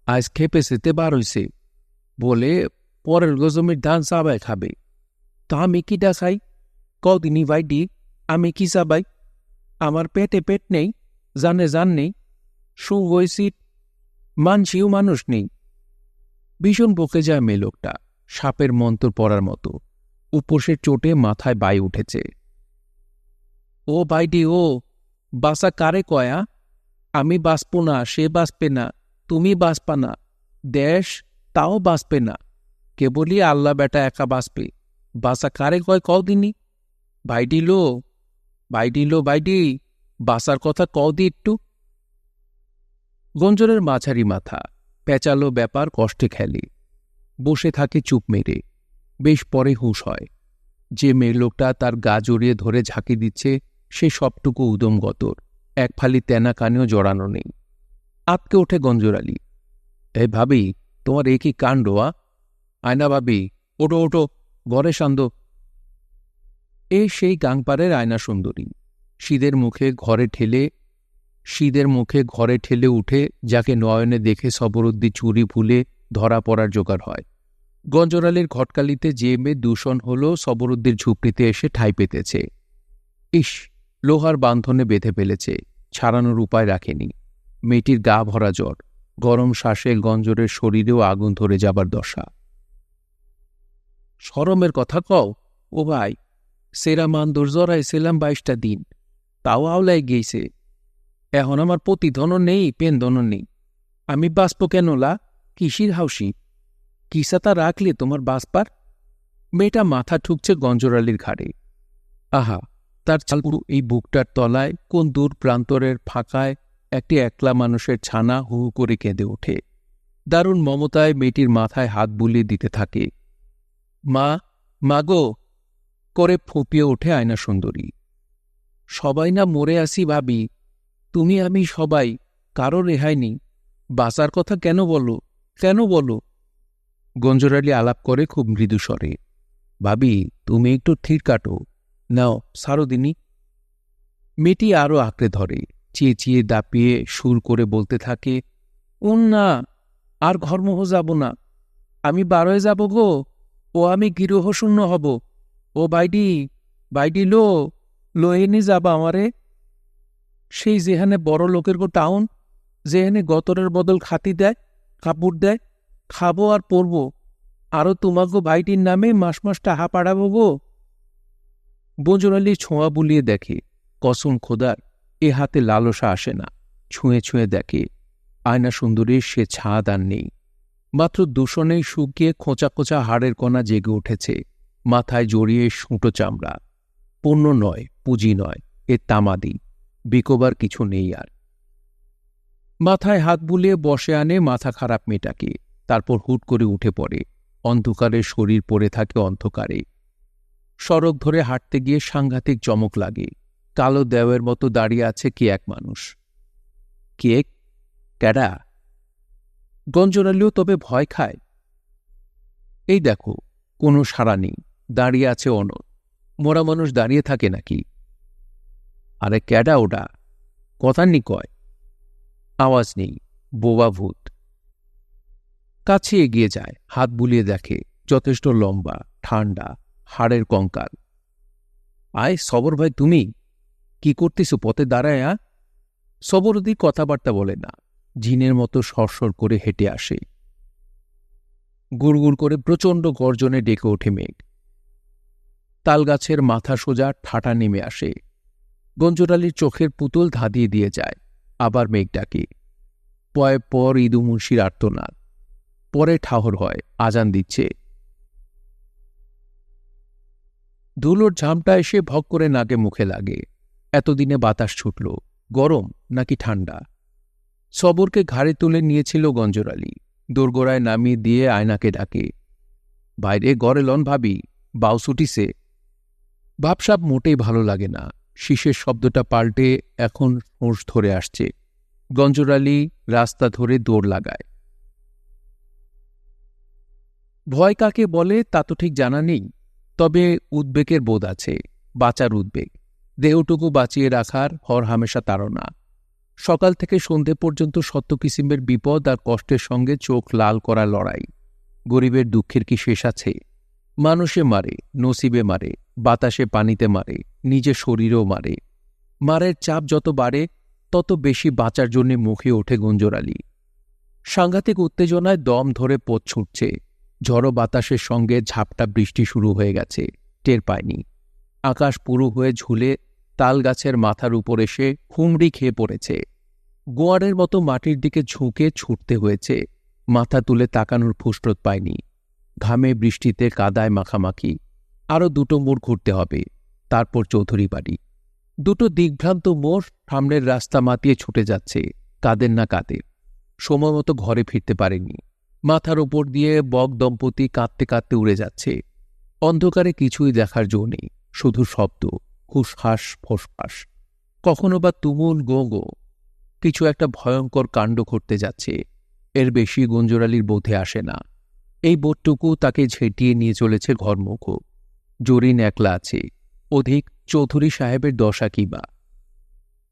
আজ খেপে সেতে বার হইছে। বলে পরের গজমির ধান চাবাই খাবে। তা আমি কিটা খাই? কদিনই ভাইডি, আমি কি চাবাই? আমার পেটে পেট নেই, জানে জান নেই, সু হয়েছি, মানসিও মানুষ নেই। ভীষণ বকে যায় মেয়ে লোকটা, সাপের মন্তর পড়ার মতো। উপসের চোটে মাথায় বাই উঠেছে। ও ভাইডি ও, বাসা কারে কয়া? আমি বাঁচব না, সে বাঁচবে না, তুমি বাঁচবা না, দেশ তাও বাঁচবে না। কেবলই আল্লাহ বেটা একা বাঁচবে। বাসা কারে কয় কদিনই? ভাইডি লো, ভাইডি লো, ভাইডি বাসার কথা কদি একটু। গঞ্জরের মাঝারি মাথা, পেঁচালো ব্যাপার কষ্টে খেলে। বসে থাকে চুপ মেরে। বেশ পরে হুঁশ হয়। যে মেয়ে লোকটা তার গা জড়িয়ে ধরে ঝাঁকি দিচ্ছে সে সবটুকু উদমগতর, এক ফালি তেনা কানেও জড়ানো নেই। আতকে ওঠে গঞ্জরালি। এই ভাবি, তোমার এ কি কাণ্ড? আয়না ভাবি, ওটো ওটো, ঘরে সান্দ। সেই গাংপাড়ের আয়না সুন্দরী। শীদের মুখে ঘরে ঠেলে উঠে যাকে নয়নে দেখে সবরুদ্দি চুরি ভুলে ধরা পড়ার জোগাড় হয়। গঞ্জরালির ঘটকালিতে যে মেয়ে দূষণ হল সবরুদ্দির ঝুপড়িতে এসে ঠাঁই পেতেছে। ইস, লোহার বান্ধনে বেঁধে ফেলেছে, ছাড়ানোর উপায় রাখেনি। মেয়েটির গা ভরা জ্বর, গরম শ্বাসে গঞ্জরের শরীরেও আগুন ধরে যাবার দশা। শরমের কথা কও ও ভাই, সেরা মান্দর জড়াইছিলাম 22টা দিন। তাও আওলাই গেছে। এখন আমার প্রতিধনও নেই, পেনধনও নেই। আমি বাঁচব কেন লা? কিসির হাউসি? কিসাতা রাখলে তোমার বাঁচবার? মেয়েটা মাথা ঠুকছে গঞ্জরালির ঘাড়ে। আহা, তার চালপুরু এই বুকটার তলায় কোন দূর প্রান্তরের ফাঁকায় একটি একলা মানুষের ছানা হু হু করে কেঁদে ওঠে। দারুণ মমতায় মেয়েটির মাথায় হাত বুলিয়ে দিতে থাকে। মা, মাগো করে ফুঁপিয়ে ওঠে আয়না সুন্দরী। সবাই না মরে আসি ভাবি, তুমি আমি সবাই, কারো রেহাই নেই। বাঁচার কথা কেন বলো, কেন বলো? গঞ্জরালি আলাপ করে খুব মৃদু স্বরে। ভাবি, তুমি একটু থির কাটো, নাও সারো দিনি। মেয়েটি আরও আঁকড়ে ধরে, চেঁচিয়ে দাপিয়ে সুর করে বলতে থাকে, না, আর ঘরমোহ যাব না। আমি বারোয় যাব গো, ও আমি গৃহশূন্য হব। ও বাইডি, বাইডি লো এনে যাবা আমারে। সেই যেখানে বড় লোকের গো টাউন, যেখানে গতরের বদল খাতি দেয়, কাপড় দেয়, খাবো আর পরব। আরও তোমাগো ভাইটির নামে মাস মাস টাহা পাড়াবো গো। বঞ্জরালি ছোঁয়া বুলিয়ে দেখে, কসম খোদার এ হাতে লালসা আসে না। ছুঁয়ে ছুঁয়ে দেখে, আয়না সুন্দরীর সে ছাদ আর নেই। মাত্র দূষণেই শুকিয়ে খোঁচা খোঁচা হাড়ের কণা জেগে উঠেছে, মাথায় জড়িয়ে সুঁটো চামড়া। পণ্য নয়, পুঁজি নয়, এ তামাদি। বিকোবার কিছু নেই আর। মাথায় হাত বুলিয়ে বসে আনে মাথা খারাপ মেয়েটাকে, তারপর হুট করে উঠে পড়ে। অন্ধকারে শরীর পড়ে থাকে অন্ধকারে। সড়ক ধরে হাঁটতে গিয়ে সাংঘাতিক চমক লাগে। কালো দেওয়ের মতো দাঁড়িয়ে আছে কে এক মানুষ। কে? ক্যাডা? গঞ্জরালিও তবে ভয় খায়। এই দেখো, কোনো সাড়া নেই, দাঁড়িয়ে আছে অনড়। মোরা মানুষ দাঁড়িয়ে থাকে নাকি? আরে ক্যাডা ওডা? কথা নি কয়। আওয়াজ নেই, বোবা ভূত। কাছে এগিয়ে যায়, হাত বুলিয়ে দেখে, যথেষ্ট লম্বা, ঠান্ডা, হাড়ের কঙ্কাল। আয় সবর ভাই, তুমি কি করতেছো পথে দাঁড়ায়? সবরদি কথাবার্তা বলে না, জিনের মতো সরসর করে হেঁটে আসে। গুড়গুড় করে প্রচণ্ড গর্জনে ডেকে ওঠে মেঘ। তালগাছের মাথা সোজা ঠাটা নেমে আসে। গঞ্জরালির চোখের পুতুল ধাঁধিয়ে দিয়ে যায়। আবার মেঘ ডাকে। পয় পর ইদু মুন্সির আর্তনাদ। পরে ঠাহর হয়, আজান দিচ্ছে। ধুলোর ঝামটা এসে ভগ করে নাকে মুখে লাগে। এতদিনে বাতাস ছুটল, গরম নাকি ঠান্ডা? সবরকে ঘাড়ে তুলে নিয়েছিল গঞ্জরালি। দোরগোড়ায় নামিয়ে দিয়ে আয়নাকে ডাকে, বাইরে গড়ে লন ভাবি, বাউ ছুটিছে। ভাবসাব মোটেই ভালো লাগে না। শীষের শব্দটা পাল্টে এখন ফোঁস ধরে আসছে। গঞ্জরালি রাস্তা ধরে দৌড় লাগায়। ভয় কাকে বলে তা তো ঠিক জানা নেই, তবে উদ্বেগের বোধ আছে। বাঁচার উদ্বেগ, দেহটুকু বাঁচিয়ে রাখার হরহামেশা তাড়না। সকাল থেকে সন্ধে পর্যন্ত শত কিসিমের বিপদ আর কষ্টের সঙ্গে চোখ লাল করা লড়াই। গরিবের দুঃখের কি শেষ আছে? মানুষে মারে, নসিবে মারে, বাতাসে পানিতে মারে, নিজে শরীরেও মারে। মারের চাপ যত বাড়ে তত বেশি বাঁচার জন্যে মুখে ওঠে গঞ্জরালি। সাংঘাতিক উত্তেজনায় দম ধরে পথ ছুটছে। ঝড়ো বাতাসের সঙ্গে ঝাপটা বৃষ্টি শুরু হয়ে গেছে, টের পায়নি। আকাশ পুরু হয়ে ঝুলে তাল গাছের মাথার উপর এসে হুমড়ি খেয়ে পড়েছে। গোয়ারের মতো মাটির দিকে ঝুঁকে ছুটতে হয়েছে। মাথা তুলে তাকানোর ফুসরত পায়নি। ঘামে বৃষ্টিতে কাদায় মাখামাখি। আরও দুটো মোড় ঘুরতে হবে, তারপর চৌধুরী বাড়ি। দুটো দিগ্ভ্রান্ত মোড় সামনের রাস্তা মাতিয়ে ছুটে যাচ্ছে, কাদের না কাদের। সময় মতো ঘরে ফিরতে পারেনি। মাথার ওপর দিয়ে বক দম্পতি কাঁদতে কাঁদতে উড়ে যাচ্ছে। অন্ধকারে কিছুই দেখার জো নেই, শুধু শব্দ, হুসহাস ফোসফাস। কখনো বা তুমুল গো গো। কিছু একটা ভয়ঙ্কর কাণ্ড ঘটতে যাচ্ছে। এর বেশি গঞ্জরালির বোধে আসে না। এই বোধটুকু তাকে ঝেঁটিয়ে নিয়ে চলেছে ঘরমুখ। জরিন একলা আছে, অধিক চৌধুরী সাহেবের দশা কিবা।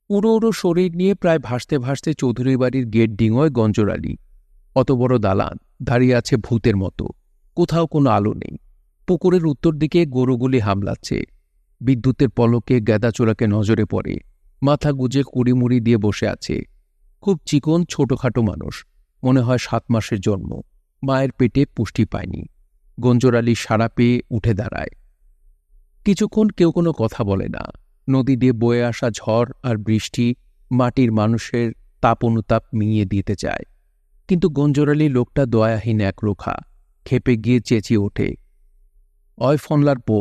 উড়ো উড়ো শরীর নিয়ে প্রায় ভাসতে ভাসতে চৌধুরী বাড়ির গেট ডিঙোয় গঞ্জরালি। অত বড় দালান, দাঁড়িয়ে আছে ভূতের মতো। কোথাও কোনো আলো নেই। পুকুরের উত্তর দিকে গরুগুলি হামলাচ্ছে। বিদ্যুতের পলকে গ্যাদাচোরাকে নজরে পড়ে। মাথা গুজে কুড়িমুড়ি দিয়ে বসে আছে। খুব চিকন ছোটখাটো মানুষ, মনে হয় 7 মাসের জন্ম। মায়ের পেটে পুষ্টি পায়নি। গঞ্জরালি সাড়া পেয়ে উঠে দাঁড়ায়। কিছুক্ষণ কেউ কোনো কথা বলে না। নদী দিয়ে বয়ে আসা ঝড় আর বৃষ্টি মাটির মানুষের তাপ অনুতাপ মিইয়ে দিতে চায়, কিন্তু গঞ্জরালি লোকটা দয়াহীন একরোখা, খেপে গিয়ে চেঁচিয়ে ওঠে, অয় ফনলার পো,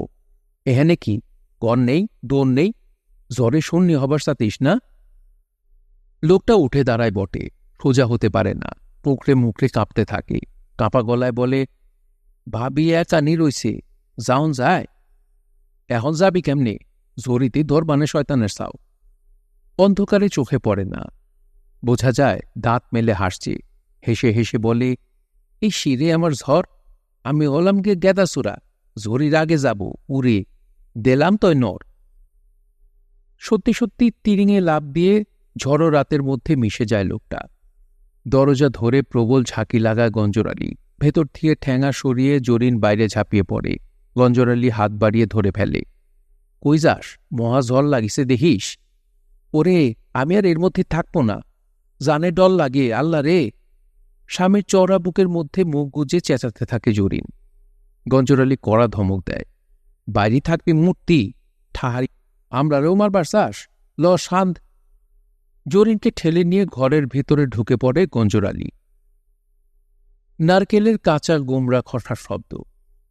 এখানে কি গন নেই, দোন নেই, জ্বরে শূন্য হবার সাথিস না? লোকটা উঠে দাঁড়ায় বটে, সোজা হতে পারে না, মুখড়ে মুখড়ে কাঁপতে থাকে, কাঁপা গলায় বলে, ভাবি একা নি রইছে, যাওন যায়? এখন যাবি কেমনে? জরিতে ধরবানে শয়তানের সাও। অন্ধকারে চোখে পড়ে না, বোঝা যায় দাঁত মেলে হাসছে, হেসে হেসে বলে, এই শিরে আমার ঝড়, আমি হলাম গে গেদাসুরা, ঝরির আগে যাব উড়ে, দিলাম তয় নর। সত্যি সত্যি তিরিঙে লাফ দিয়ে ঝড়ো রাতের মধ্যে মিশে যায় লোকটা। দরজা ধরে প্রবল ঝাঁকি লাগায় গঞ্জরালি, ভেতর থেকে ঠ্যাঙা সরিয়ে জরিন বাইরে ঝাঁপিয়ে পড়ে। গঞ্জরালি হাত বাড়িয়ে ধরে ফেলে, কই যাস, মহা ঝড় লাগিছে দেখিস? ওরে, আমি আর এর মধ্যে থাকব না, জানে ডর লাগে, আল্লাহ রে। স্বামীর চওড়া বুকের মধ্যে মুখ গুজে চেঁচাতে থাকে জরিন। গঞ্জরালি কড়া ধমক দেয়, বাইরে থাকবি মূর্তি, ঠাহারি, আমরারেও মারবার চাস, ল শান্ত। জরিনকে ঠেলে নিয়ে ঘরের ভেতরে ঢুকে পড়ে গঞ্জরালি। নারকেলের কাঁচা গোমরা খসার শব্দ,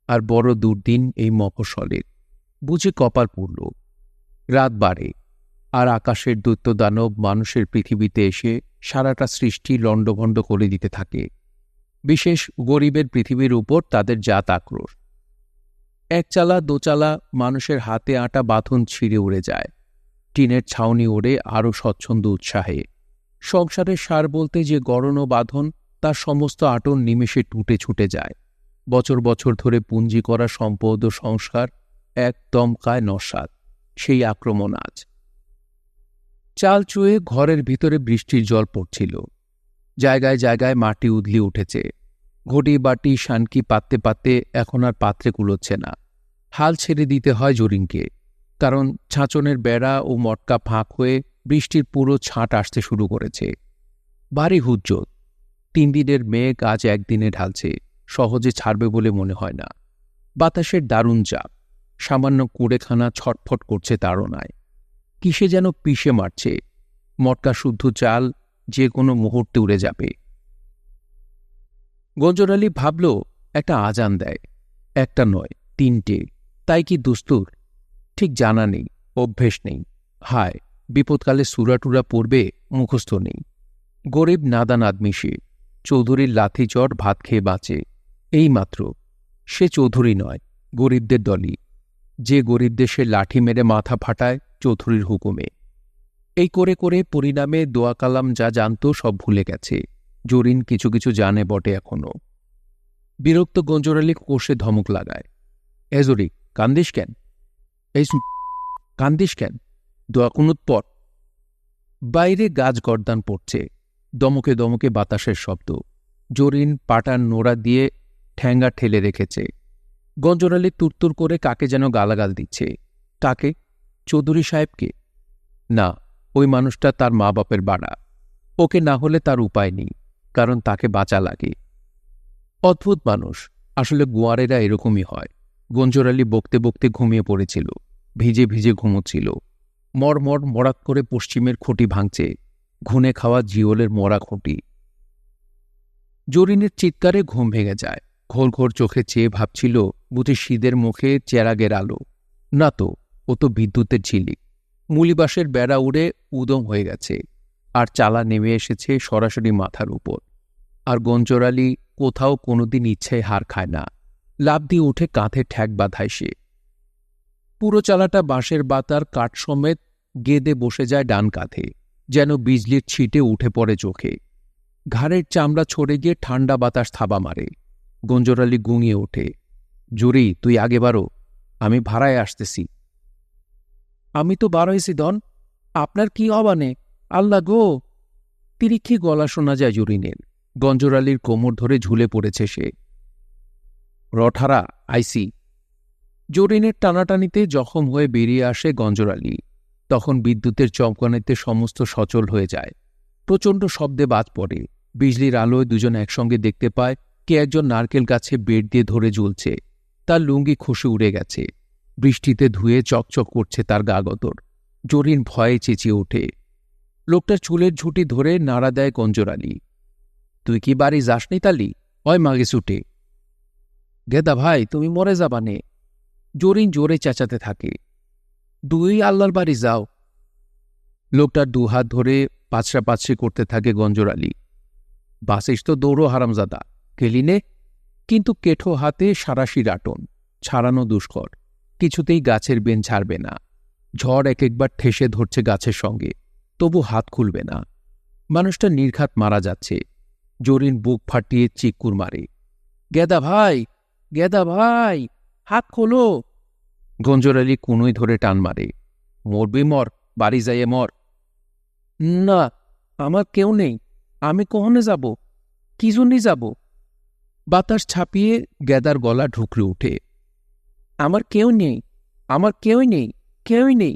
আর বড় দুর্দিন এই মফস্বলের, বুঝে কপাল পুড়ল। রাত বাড়ে, আর আকাশের দৈত্যদানব মানুষের পৃথিবীতে এসে সারাটা সৃষ্টি লণ্ডভণ্ড করে দিতে থাকে। বিশেষ গরিবের পৃথিবীর উপর তাদের জাত আক্রোশ। একচালা দোচালা মানুষের হাতে আটা বাঁধন ছিঁড়ে উড়ে যায়, টিনের ছাউনি ওড়ে আরও স্বচ্ছন্দ উৎসাহে। সংসারের সার বলতে যে গড়ন ও বাঁধন, তার সমস্ত আটন নিমেষে টুটে ছুটে যায়। বছর বছর ধরে পুঞ্জি করা সম্পদ ও সংস্কার এক দমকায় নস্যাৎ, সেই আক্রমণ আজ। চাল চুয়ে ঘরের ভিতরে বৃষ্টির জল পড়ছিল, জায়গায় জায়গায় মাটি উদলি উঠেছে। ঘটি বাটি শানকি পাততে পাততে এখন আর পাত্রে কুলোচ্ছে না। হাল ছেড়ে দিতে হয় জরিনকে, কারণ ছাঁচনের বেড়া ও মটকা ফাঁক হয়ে বৃষ্টির পুরো ছাঁট আসতে শুরু করেছে। ভারী হুজ্জত, 3 দিনের মেঘ আজ একদিনে ঢালছে, সহজে ছাড়বে বলে মনে হয় না। বাতাসের দারুণ চাপ, সামান্য কুড়েখানা ছটফট করছে তাড়নায়, কিসে যেন পিষে মারছে। মটকা শুদ্ধ চাল যে কোনো মুহূর্তে উড়ে যাবে। গঞ্জরালি ভাবল, একটা আজান দেয়, একটা নয় 3টে, তাই কি দুস্তুর? ঠিক জানা নেই, অভ্যেস নেই। হায়, বিপদকালে সুরাটুরা পড়বে, মুখস্থ নেই। গরিব নাদান আদমি সে, চৌধুরীর লাথি চট ভাত খেয়ে বাঁচে। এই মাত্র সে চৌধুরী নয়, গরিবদের দলই, যে গরিবদের সে লাঠি মেরে মাথা ফাটায় চৌধুরীর হুকুমে। এই করে করে পরিণামে দোয়া কালাম যা জানত সব ভুলে গেছে। জরিন কিছু কিছু জানে বটে এখনো। বিরক্ত গঞ্জরালি কোষে ধমক লাগায়, এ জরি, কান্দিস কেন? এই কান্দিস কেন? দোয়া কুনুত পর। বাইরে গাছ গর্দান পড়ছে, দমকে দমকে বাতাসের শব্দ। জরিন পাটার নোড়া দিয়ে ঠ্যাঙ্গা ঠেলে রেখেছে। গঞ্জরালি তুরতুর করে কাকে যেন গালাগাল দিচ্ছে। কাকে? চৌধুরী সাহেবকে? না, ওই মানুষটা তার মা বাপের বাড়া। ওকে না হলে তার উপায় নেই, কারণ তাকে বাঁচা লাগে। অদ্ভুত মানুষ, আসলে গোয়ারেরা এরকমই হয়। গঞ্জরালি বকতে বকতে ঘুমিয়ে পড়েছিল, ভিজে ভিজে ঘুমোচ্ছিল। মরমর মরাক করে পশ্চিমের খুঁটি ভাঙছে, ঘুনে খাওয়া জিওলের মরা খুঁটি। জরিনের চিৎকারে ঘুম ভেঙে যায়। ঘোর ঘোর চোখে চেয়ে ভাবছিল, বুঝি শীতের মুখে চেরাগের আলো। না তো, ও তো বিদ্যুতের ঝিলিক। মুলিবাসের বেড়া উড়ে উদম হয়ে গেছে, আর চালা নেমে এসেছে সরাসরি মাথার উপর। আর গঞ্জরালি কোথাও কোনোদিন ইচ্ছায় হার খায় না, লাফ দিয়ে উঠে কাঁধে ঠ্যাক বাঁধায় সে। পুরো চালাটা বাঁশের বাতার কাঠ সমেত গেদে বসে যায় ডান কাঁধে, যেন বিজলির ছিটে উঠে পড়ে চোখে। ঘাড়ের চামড়া ছড়ে গিয়ে ঠান্ডা বাতাস থাবা মারে। গঞ্জরালি গুঙিয়ে ওঠে, জুরি, তুই আগে বারো, আমি ভাড়ায় আসতেছি। আমি তো বারোইছি ধন, আপনার কি অবানে, আল্লাহ গো। তিরিক্ষি গলা শোনা যায় জরিনের। গঞ্জরালির কোমর ধরে ঝুলে পড়েছে সে। রঠারা, আইসি। জরিনের টানাটানিতে জখম হয়ে বেরিয়ে আসে গঞ্জরালি। তখন বিদ্যুতের চমকানিতে সমস্ত সচল হয়ে যায়। প্রচণ্ড শব্দে বাজ পড়ে। বিজলির আলোয় দুজন একসঙ্গে দেখতে পায় কে একজন নারকেল গাছে বেড় দিয়ে ধরে ঝুলছে। তার লুঙ্গি খসে উড়ে গেছে, বৃষ্টিতে ধুয়ে চকচক করছে তার গা গতর। জরিন ভয়ে চেঁচিয়ে ওঠে। লোকটার চুলের ঝুঁটি ধরে নাড়া দেয় গঞ্জর আলী। তুই কি বাড়ি যাসনি তালি? হয় মাগে ছুটে। গেদা ভাই, তুমি মরে যাবানে। জরিন জোরে চেঁচাতে থাকে। দুই আল্লাহর বাড়ি যাও। লোকটার দুহাত ধরে পাছড়াপাছড়ি করতে থাকে গঞ্জর আলী। বাসিস তো দৌড়ো হারামজাদা, গেলিনে। কিন্তু কেঠো হাতে সারাশি রাটন, ছাড়ানো দুষ্কর। কিছুতেই গাছের বেন ছাড়বে না। ঝড় এক একবার ঠেসে ধরছে গাছের সঙ্গে, তবু হাত খুলবে না। মানুষটা নির্ঘাত মারা যাচ্ছে। জরিন বুক ফাটিয়ে চিক্কুর মারে। গেদা ভাই, গেদা ভাই, হাত খোলো। গঞ্জর আলী কুনোই ধরে টান মারে। মরবি মর, বাড়ি যাইয়ে মর। না, আমার কেউ নেই। আমি কখনে যাব? কি জন্যই যাব? বাতাস ছাপিয়ে গেদার গলা ঢুকরে উঠে। আমার কেউ নেই, আমার কেউই নেই, কেউই নেই।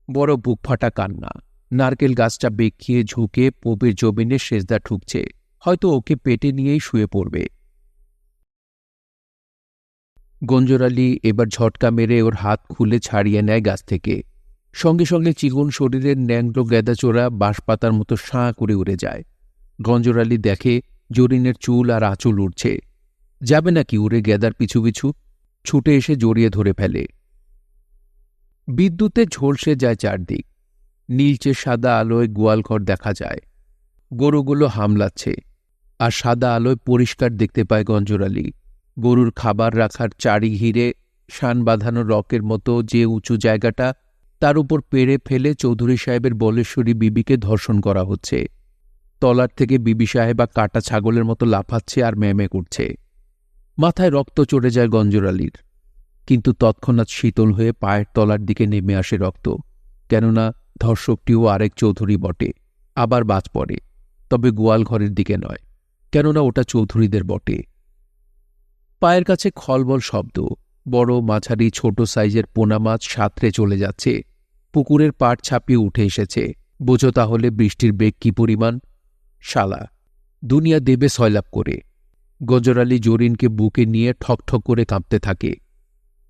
বড় বুক ফাটা কান্না। নারকেল গাছটা বেঁকিয়ে ঝুঁকে পবির জমিনে সেজদা ঠুকছে, হয়তো ওকে পেটে নিয়েই শুয়ে পড়বে। গঞ্জর আলী এবার ঝটকা মেরে ওর হাত খুলে ছাড়িয়ে নেয় গাছ থেকে। সঙ্গে সঙ্গে চিকন শরীরের ন্যাংটো গেদাচোরা বাঁশপাতার মতো সাঁ করে উড়ে যায়। গঞ্জর আলী দেখে জরিনের চুল আর আঁচল উড়ছে। যাবে নাকি উড়ে গেদার পিছু পিছু? ছুটে এসে জড়িয়ে ধরে ফেলে। বিদ্যুতে ঝলসে যায় চারদিক। নীলচে সাদা আলোয় গোয়ালঘর দেখা যায়। গরুগুলো হামলাচ্ছে, আর সাদা আলোয় পরিষ্কার দেখতে পায় গঞ্জর আলী গরুর খাবার রাখার চারি ঘিরে শান বাঁধানো রকের মতো যে উঁচু জায়গাটা, তার উপর পেড়ে ফেলে চৌধুরী সাহেবের বলেশ্বরী বিবিকে ধর্ষণ করা হচ্ছে। তলার থেকে বিবি সাহেবা কাটা ছাগলের মতো লাফাচ্ছে আর ম্যামে করছে। মাথায় রক্ত চড়ে যায় গঞ্জর আলীর, কিন্তু তৎক্ষণাৎ শীতল হয়ে পায়ের তলার দিকে নেমে আসে রক্ত। কেননা ধর্ষকটিও আরেক চৌধুরী বটে। আবার বাজ পড়ে, তবে গোয়াল ঘরের দিকে নয়, কেননা ওটা চৌধুরীদের বটে। পায়ের কাছে খলবল শব্দ। বড় মাঝারি ছোট সাইজের পোনা মাছ সাঁতরে চলে যাচ্ছে। পুকুরের পাড় ছাপিয়ে উঠে এসেছে। বোঝো তাহলে বৃষ্টির বেগ কি পরিমাণ। শালা, দুনিয়া দেবে সয়লাভ করে। গঞ্জর আলী জরিনকে বুকে নিয়ে ঠকঠক করে কাঁপতে থাকে।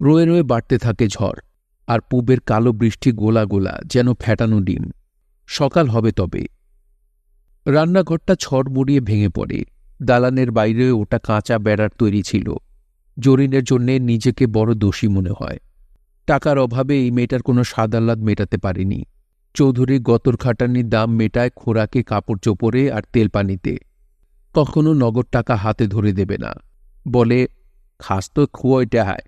রোয়ে রোয়ে বাড়তে থাকে ঝড়, আর পূবের কালো বৃষ্টি গোলা গোলা, যেন ফ্যাটানো ডিম। সকাল হবে তবে। রান্নাঘরটা ছড় মুড়িয়ে ভেঙে পড়ে। দালানের বাইরে ওটা কাঁচা বেড়ার তৈরি ছিল। জরিনের জন্যে নিজেকে বড় দোষী মনে হয়। টাকার অভাবে এই মেয়েটার কোনো স্বাদ-আহ্লাদ মেটাতে পারেনি। চৌধুরী গতর খাটানির দাম মেটায় খোরাকে, কাপড় চোপড়ে আর তেল পানিতে। কখনো নগদ টাকা হাতে ধরে দেবে না, বলে খাস তো খুয়োইটা হায়।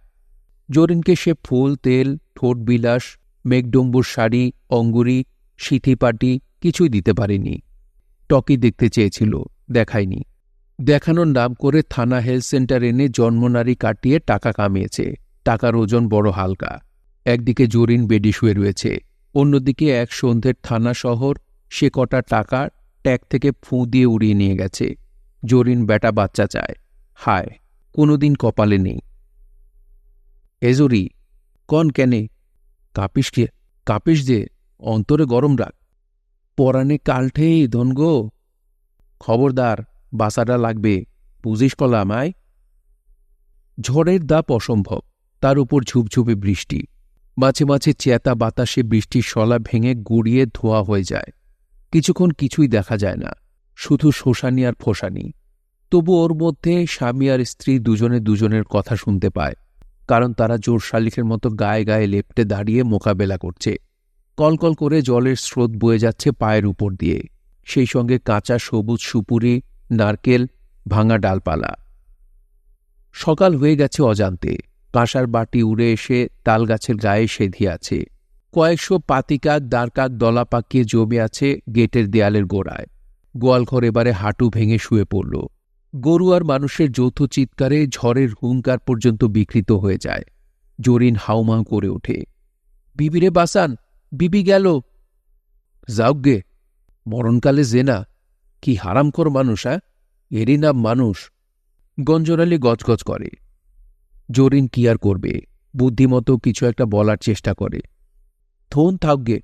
জরিনকে সে ফুল, তেল, ঠোঁট বিলাস, মেঘডম্বুর শাড়ি, অঙ্গুরি, সিথিপাটি কিছুই দিতে পারেনি। টকি দেখতে চেয়েছিল, দেখায়নি। দেখানোর নাম করে থানা হেলথ সেন্টার এনে জন্মনারী কাটিয়ে টাকা কামিয়েছে। টাকার ওজন বড় হালকা। একদিকে জরিন বেডি শুয়ে রয়েছে, অন্যদিকে এক সন্ধ্যের থানা শহর সে কটা টাকা ট্যাগ থেকে ফুঁ দিয়ে উড়িয়ে নিয়ে গেছে। জরিন বেটা বাচ্চা চায়, হায়, কোনোদিন কপালে নেই। এজরি কন কেনে? কাপিস যে, অন্তরে গরম রাখ। পরাণে কালঠেই ধনগো। খবরদার, বাসাটা লাগবে, বুঝিস কলা আমায়। ঝড়ের দাপ অসম্ভব, তার উপর ঝুপঝুপে বৃষ্টি। মাঝে মাঝে চেতা বাতাসে বৃষ্টির শলা ভেঙে গুড়িয়ে ধোয়া হয়ে যায়। কিছুক্ষণ কিছুই দেখা যায় না, শুধু শোষানি আর ফোসানি। তবু ওর মধ্যে স্বামী আর স্ত্রী দুজনে দুজনের কথা শুনতে পায়, কারণ তারা জোর শালিখের মতো গায়ে গায়ে লেপ্টে দাঁড়িয়ে মোকাবেলা করছে। কলকল করে জলের স্রোত বয়ে যাচ্ছে পায়ের উপর দিয়ে, সেই সঙ্গে কাঁচা সবুজ সুপুরি, নারকেল, ভাঙা ডালপালা। সকাল হয়ে গেছে অজান্তে। কাঁসার বাটি উড়ে এসে তালগাছের গায়ে সেধি আছে। কয়েকশো পাতিকাক, দাঁড়কাক দলা পাকিয়ে জমে আছে গেটের দেয়ালের গোড়ায়। গোয়ালঘর এবারে হাঁটু ভেঙে শুয়ে পড়ল। গরু আর মানুষের যৌথ চিৎকারে ঝড়ের হুঙ্কার পর্যন্ত বিকৃত হয়ে যায়। জরিন হাউমাউ করে ওঠে, বিবিরে বাসান, বিবি গেল। যাওগে, মরণকালে জেনা, কি হারামখোর মানুষ, এরই নাম মানুষ। গঞ্জর আলী গজগজ করে। জরিন কি আর করবে, বুদ্ধিমতো কিছু একটা বলার চেষ্টা করে। থোন থাকগে,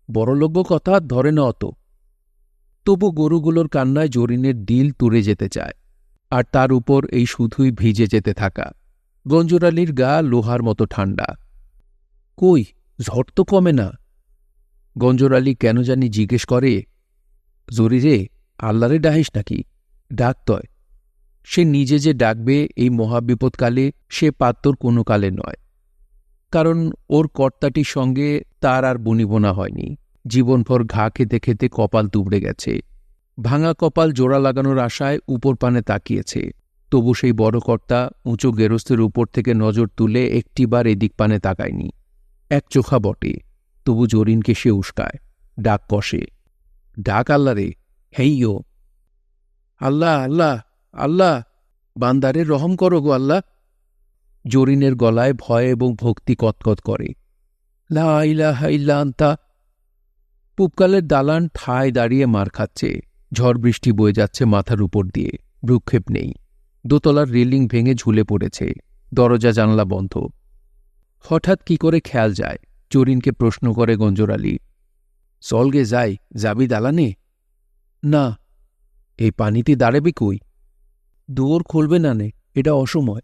বড়লোক কথা ধরে না অত। তবু গরুগুলোর কান্নায় জরিনের দিল তুড়ে যেতে চায়, আর তার উপর এই শুধুই ভিজে যেতে থাকা। গঞ্জর আলীর গা লোহার মতো ঠান্ডা। কই, ঝড় তো কমে না। গঞ্জর আলী কেন জানি জিজ্ঞেস করে, জরি রে, আল্লাহরে ডাহিস নাকি? ডাক তয়। সে নিজে যে ডাকবে এই মহাবিপদকালে সে পাত্তর কোনো কালে নয়, কারণ ওর কর্তাটির সঙ্গে তার আর বনিবনা হয়নি। জীবনভর ঘা খেতে খেতে কপাল তুবড়ে গেছে। ভাঙা কপাল জোড়া লাগানোর আশায় উপর পানে তাকিয়েছে, তবু সেই বড় কর্তা উঁচু গেরস্তের উপর থেকে নজর তুলে একটিবার এদিক পানে তাকায়নি। এক চোখা বটে, তবু জরিনকে সে উস্কায়, ডাক কষে, ডাক আল্লাহরে, হেইও আল্লাহ, আল্লাহ, আল্লাহ, বান্দারে রহম করো গো আল্লাহ। জরিনের গলায় ভয় এবং ভক্তি কতকত করে। লা ইলাহা ইল্লা আনতা। পূবকালের দালান ঠায় দাঁড়িয়ে মার খাচ্ছে। ঝড় বৃষ্টি বয়ে যাচ্ছে মাথার উপর দিয়ে, ভ্রুক্ষেপ নেই। দোতলার রেলিং ভেঙে ঝুলে পড়েছে, দরজা জানলা বন্ধ। হঠাৎ কি করে খেয়াল যায়, জরিনকে প্রশ্ন করে গঞ্জর আলী, চলগে যাই, যাবি দালানে? না। এই পানিতে দাঁড়াবি কই? দুয়ার খুলবে না নে, এটা অসময়।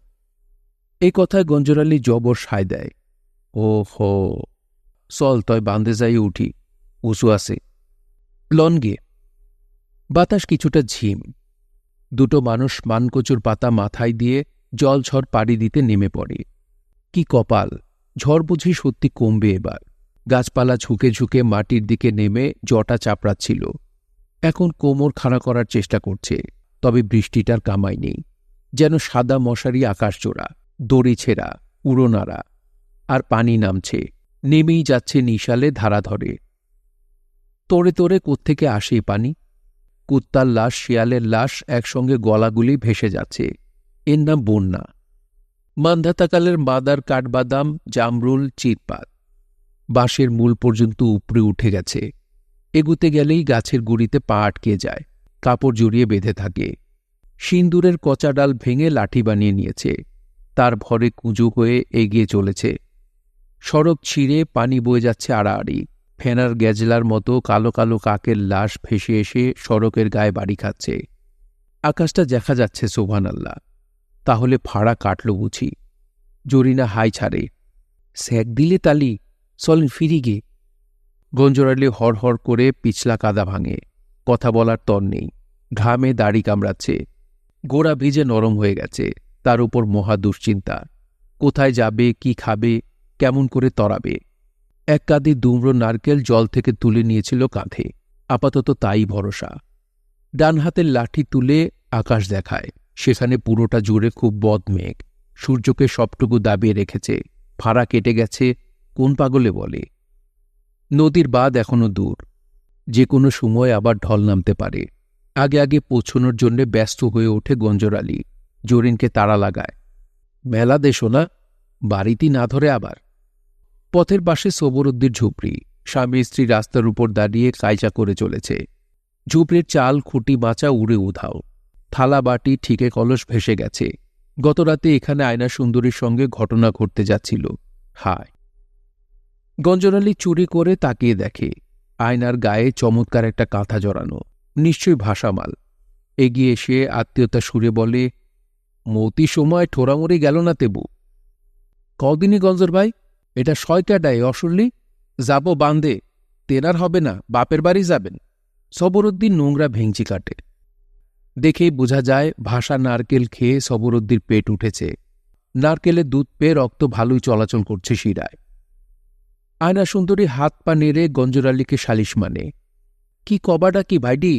এই কথায় গঞ্জর আলী জবর সায় দেয়। ও হো, চল তয় বাঁধে যাই, উঠি, উঁচু আছে। লনগে। বাতাস কিছুটা ঝিম। দুটো মানুষ মানকচুর পাতা মাথায় দিয়ে জলঝড় পাড়ি দিতে নেমে পড়ে। কি কপাল, ঝড় বুঝি সত্যি কমবে এবার। গাছপালা ঝুঁকে ঝুঁকে মাটির দিকে নেমে জটা চাপড়াচ্ছিল, এখন কোমর খাড়া করার চেষ্টা করছে। তবে বৃষ্টিটার কামাই নেই, যেন সাদা মশারি আকাশজোড়া, দড়ি ছেঁড়া, উড়োনাড়া। আর পানি নামছে, নেমেই যাচ্ছে নিশালে ধারা ধরে। তোড়ে তোড়ে কোত্থেকে আসে পানি? কুত্তার লাশ, শিয়ালের লাশ একসঙ্গে গলাগুলি ভেসে যাচ্ছে। এর নাম বন্যা। মান্ধাতাকালের মাদার কাঠবাদাম, জামরুল, চিরপাত বাঁশের মূল পর্যন্ত উপড়ে উঠে গেছে। এগুতে গেলেই গাছের গুড়িতে পা আটকে যায়, কাপড় জড়িয়ে বেঁধে থাকে। সিন্দুরের কচা ডাল ভেঙে লাঠি বানিয়ে নিয়েছে, তার ভরে কুঁজো হয়ে এগিয়ে চলেছে। সড়ক ছিঁড়ে পানি বয়ে যাচ্ছে আড়াআড়ি। ফেনার গ্যাজলার মতো কালো কালো কাকের লাশ ভেসে এসে সড়কের গায়ে বাড়ি খাচ্ছে। আকাশটা দেখা যাচ্ছে, সুবহানাল্লাহ। তাহলে ফাড়া কাটল বুঝি। জরিনা হাই ছাড়ে, স্যাক দিলে তালি, চলেন ফিরি গে। গঞ্জর আলী হড়হড় করে পিছলা কাদা ভাঙে, কথা বলার তর নেই। ঘামে দাড়ি কামড়াচ্ছে, গোড়া ভিজে নরম হয়ে গেছে। তার উপর মহা দুশ্চিন্তা, কোথায় যাবে, কি খাবে, কেমন করে তরাবে। এক কাঁধে দুমড়ো নারকেল জল থেকে তুলে নিয়েছিল কাঁধে, আপাতত তাই ভরসা। ডান হাতের লাঠি তুলে আকাশ দেখায়, সেখানে পুরোটা জুড়ে খুব বদমেঘ, সূর্যকে সবটুকু দাবিয়ে রেখেছে। ফাড়া কেটে গেছে, কোন পাগলে বলে। নদীর বাঁধ এখনো দূর, যে কোনো সময় আবার ঢল নামতে পারে। আগে আগে পৌঁছনোর জন্যে ব্যস্ত হয়ে ওঠে গঞ্জর আলী। জরিনকে তাড়া লাগায়, মেলা দেশো না, বাড়িতে না ধরে আবার। পথের পাশে সবরুদ্দির ঝুপড়ি, স্বামী স্ত্রী রাস্তার উপর দাঁড়িয়ে কায়চা করে চলেছে। ঝুপড়ির চাল, খুঁটি বাঁচা উড়ে উধাও, থালা বাটি ঠিকে কলস ভেসে গেছে। গতরাতে এখানে আয়না সুন্দরীর সঙ্গে ঘটনা ঘটতে যাচ্ছিল। হায়! গঞ্জর আলী চুরি করে তাকিয়ে দেখে, আয়নার গায়ে চমৎকার একটা কাঁথা জড়ানো, নিশ্চয়ই ভাষামাল। এগিয়ে এসে আত্মীয়তা সুরে বলে, মতি সময় ঠোরামুড়ি গেল না তেবু? কদিনই গঞ্জর ভাই, এটা শয়কাটায় অসুরলি। যাব বাঁধে, তেনার হবে না, বাপের বাড়ি যাবেন। সবরুদ্দিন নোংরা ভেঙচি কাটে। দেখেই বোঝা যায় ভাষা নারকেল খেয়ে সবরুদ্দির পেট উঠেছে। নারকেলের দুধ পেয়ে রক্ত ভালোই চলাচল করছে শিরায়। আয়না সুন্দরী হাত পা নেড়ে গঞ্জর আলীকে সালিশ মানে, কি কবাডা কি ভাইডি,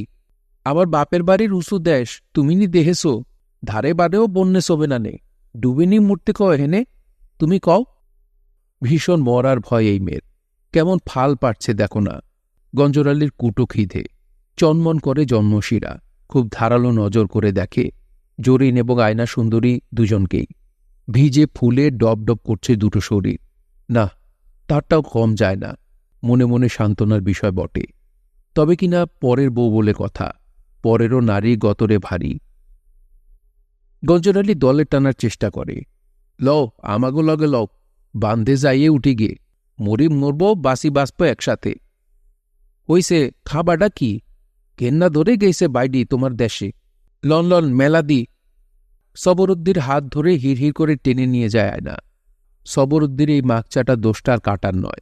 আমার বাপের বাড়ির উঁচু দেশ, তুমি নি দেহেছো, ধারে বারেও বন্যে শোবে না নে, ডুবিনি মূর্তি কও হেনে, তুমি কও। ভীষণ মরার ভয় এই মেয়ের, কেমন ফাল পাচ্ছে দেখো না। গঞ্জর আলীর কুটো খিদে, চনমন করে জন্মশিরা। খুব ধারালো নজর করে দেখে জরিন এবং আয়না সুন্দরী দুজনকেই। ভিজে ফুলে ডব ডব করছে দুটো শরীর। না, তারটাও কম যায় না। মনে মনে সান্ত্বনার বিষয় বটে, তবে কিনা পরের বউ বলে কথা, পরেরও নারী গতরে ভারী। গঞ্জর আলী দলে টানার চেষ্টা করে, লও আমাগো লগে লও, বান্ধে যাইয়ে উঠি গে, মরি মরব বাসি বাঁচব একসাথে। হইছে, খাবাটা কি, কেন্না ধরে গেছে বাইডি তোমার দেশে, লন লন মেলা দি। সবরুদ্দির হাত ধরে হিড় হিড় করে টেনে নিয়ে যায় আয়না। সবরুদ্দির এই মাকচাটা দোষটার কাটার নয়,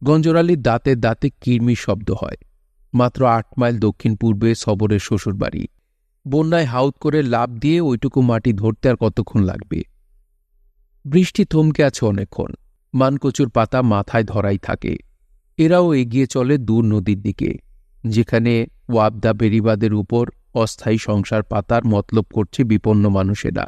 গঞ্জরালির দাঁতে দাঁতে কিরমির শব্দ হয়। মাত্র ৮ মাইল দক্ষিণ পূর্বে সবরের শ্বশুরবাড়ি। বন্যায় হাউত করে লাফ দিয়ে ওইটুকু মাটি ধরতে আর কতক্ষণ লাগবে? বৃষ্টি থমকে আছে অনেকক্ষণ। মানকচুর পাতা মাথায় ধরাই থাকে। এরাও এগিয়ে চলে দূর নদীর দিকে, যেখানে ওয়াবদা বেড়িবাদের উপর অস্থায়ী সংসার পাতার মতলব করছে বিপন্ন মানুষেরা।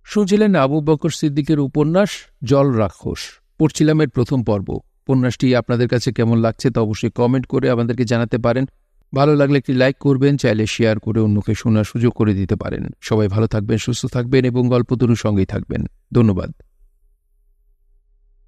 শুনছিলেন আবু বকর সিদ্দিকের উপন্যাস জল রাক্ষস। পড়ছিলাম এর প্রথম পর্ব। উপন্যাসটি আপনাদের কাছে কেমন লাগছে তা অবশ্যই কমেন্ট করে আমাদেরকে জানাতে পারেন। ভালো লাগলে একটি লাইক করবেন, চাইলে শেয়ার করে অন্যকে শোনার সুযোগ করে দিতে পারেন। সবাই ভালো থাকবেন, সুস্থ থাকবেন এবং গল্পতরুর সঙ্গেই থাকবেন। ধন্যবাদ।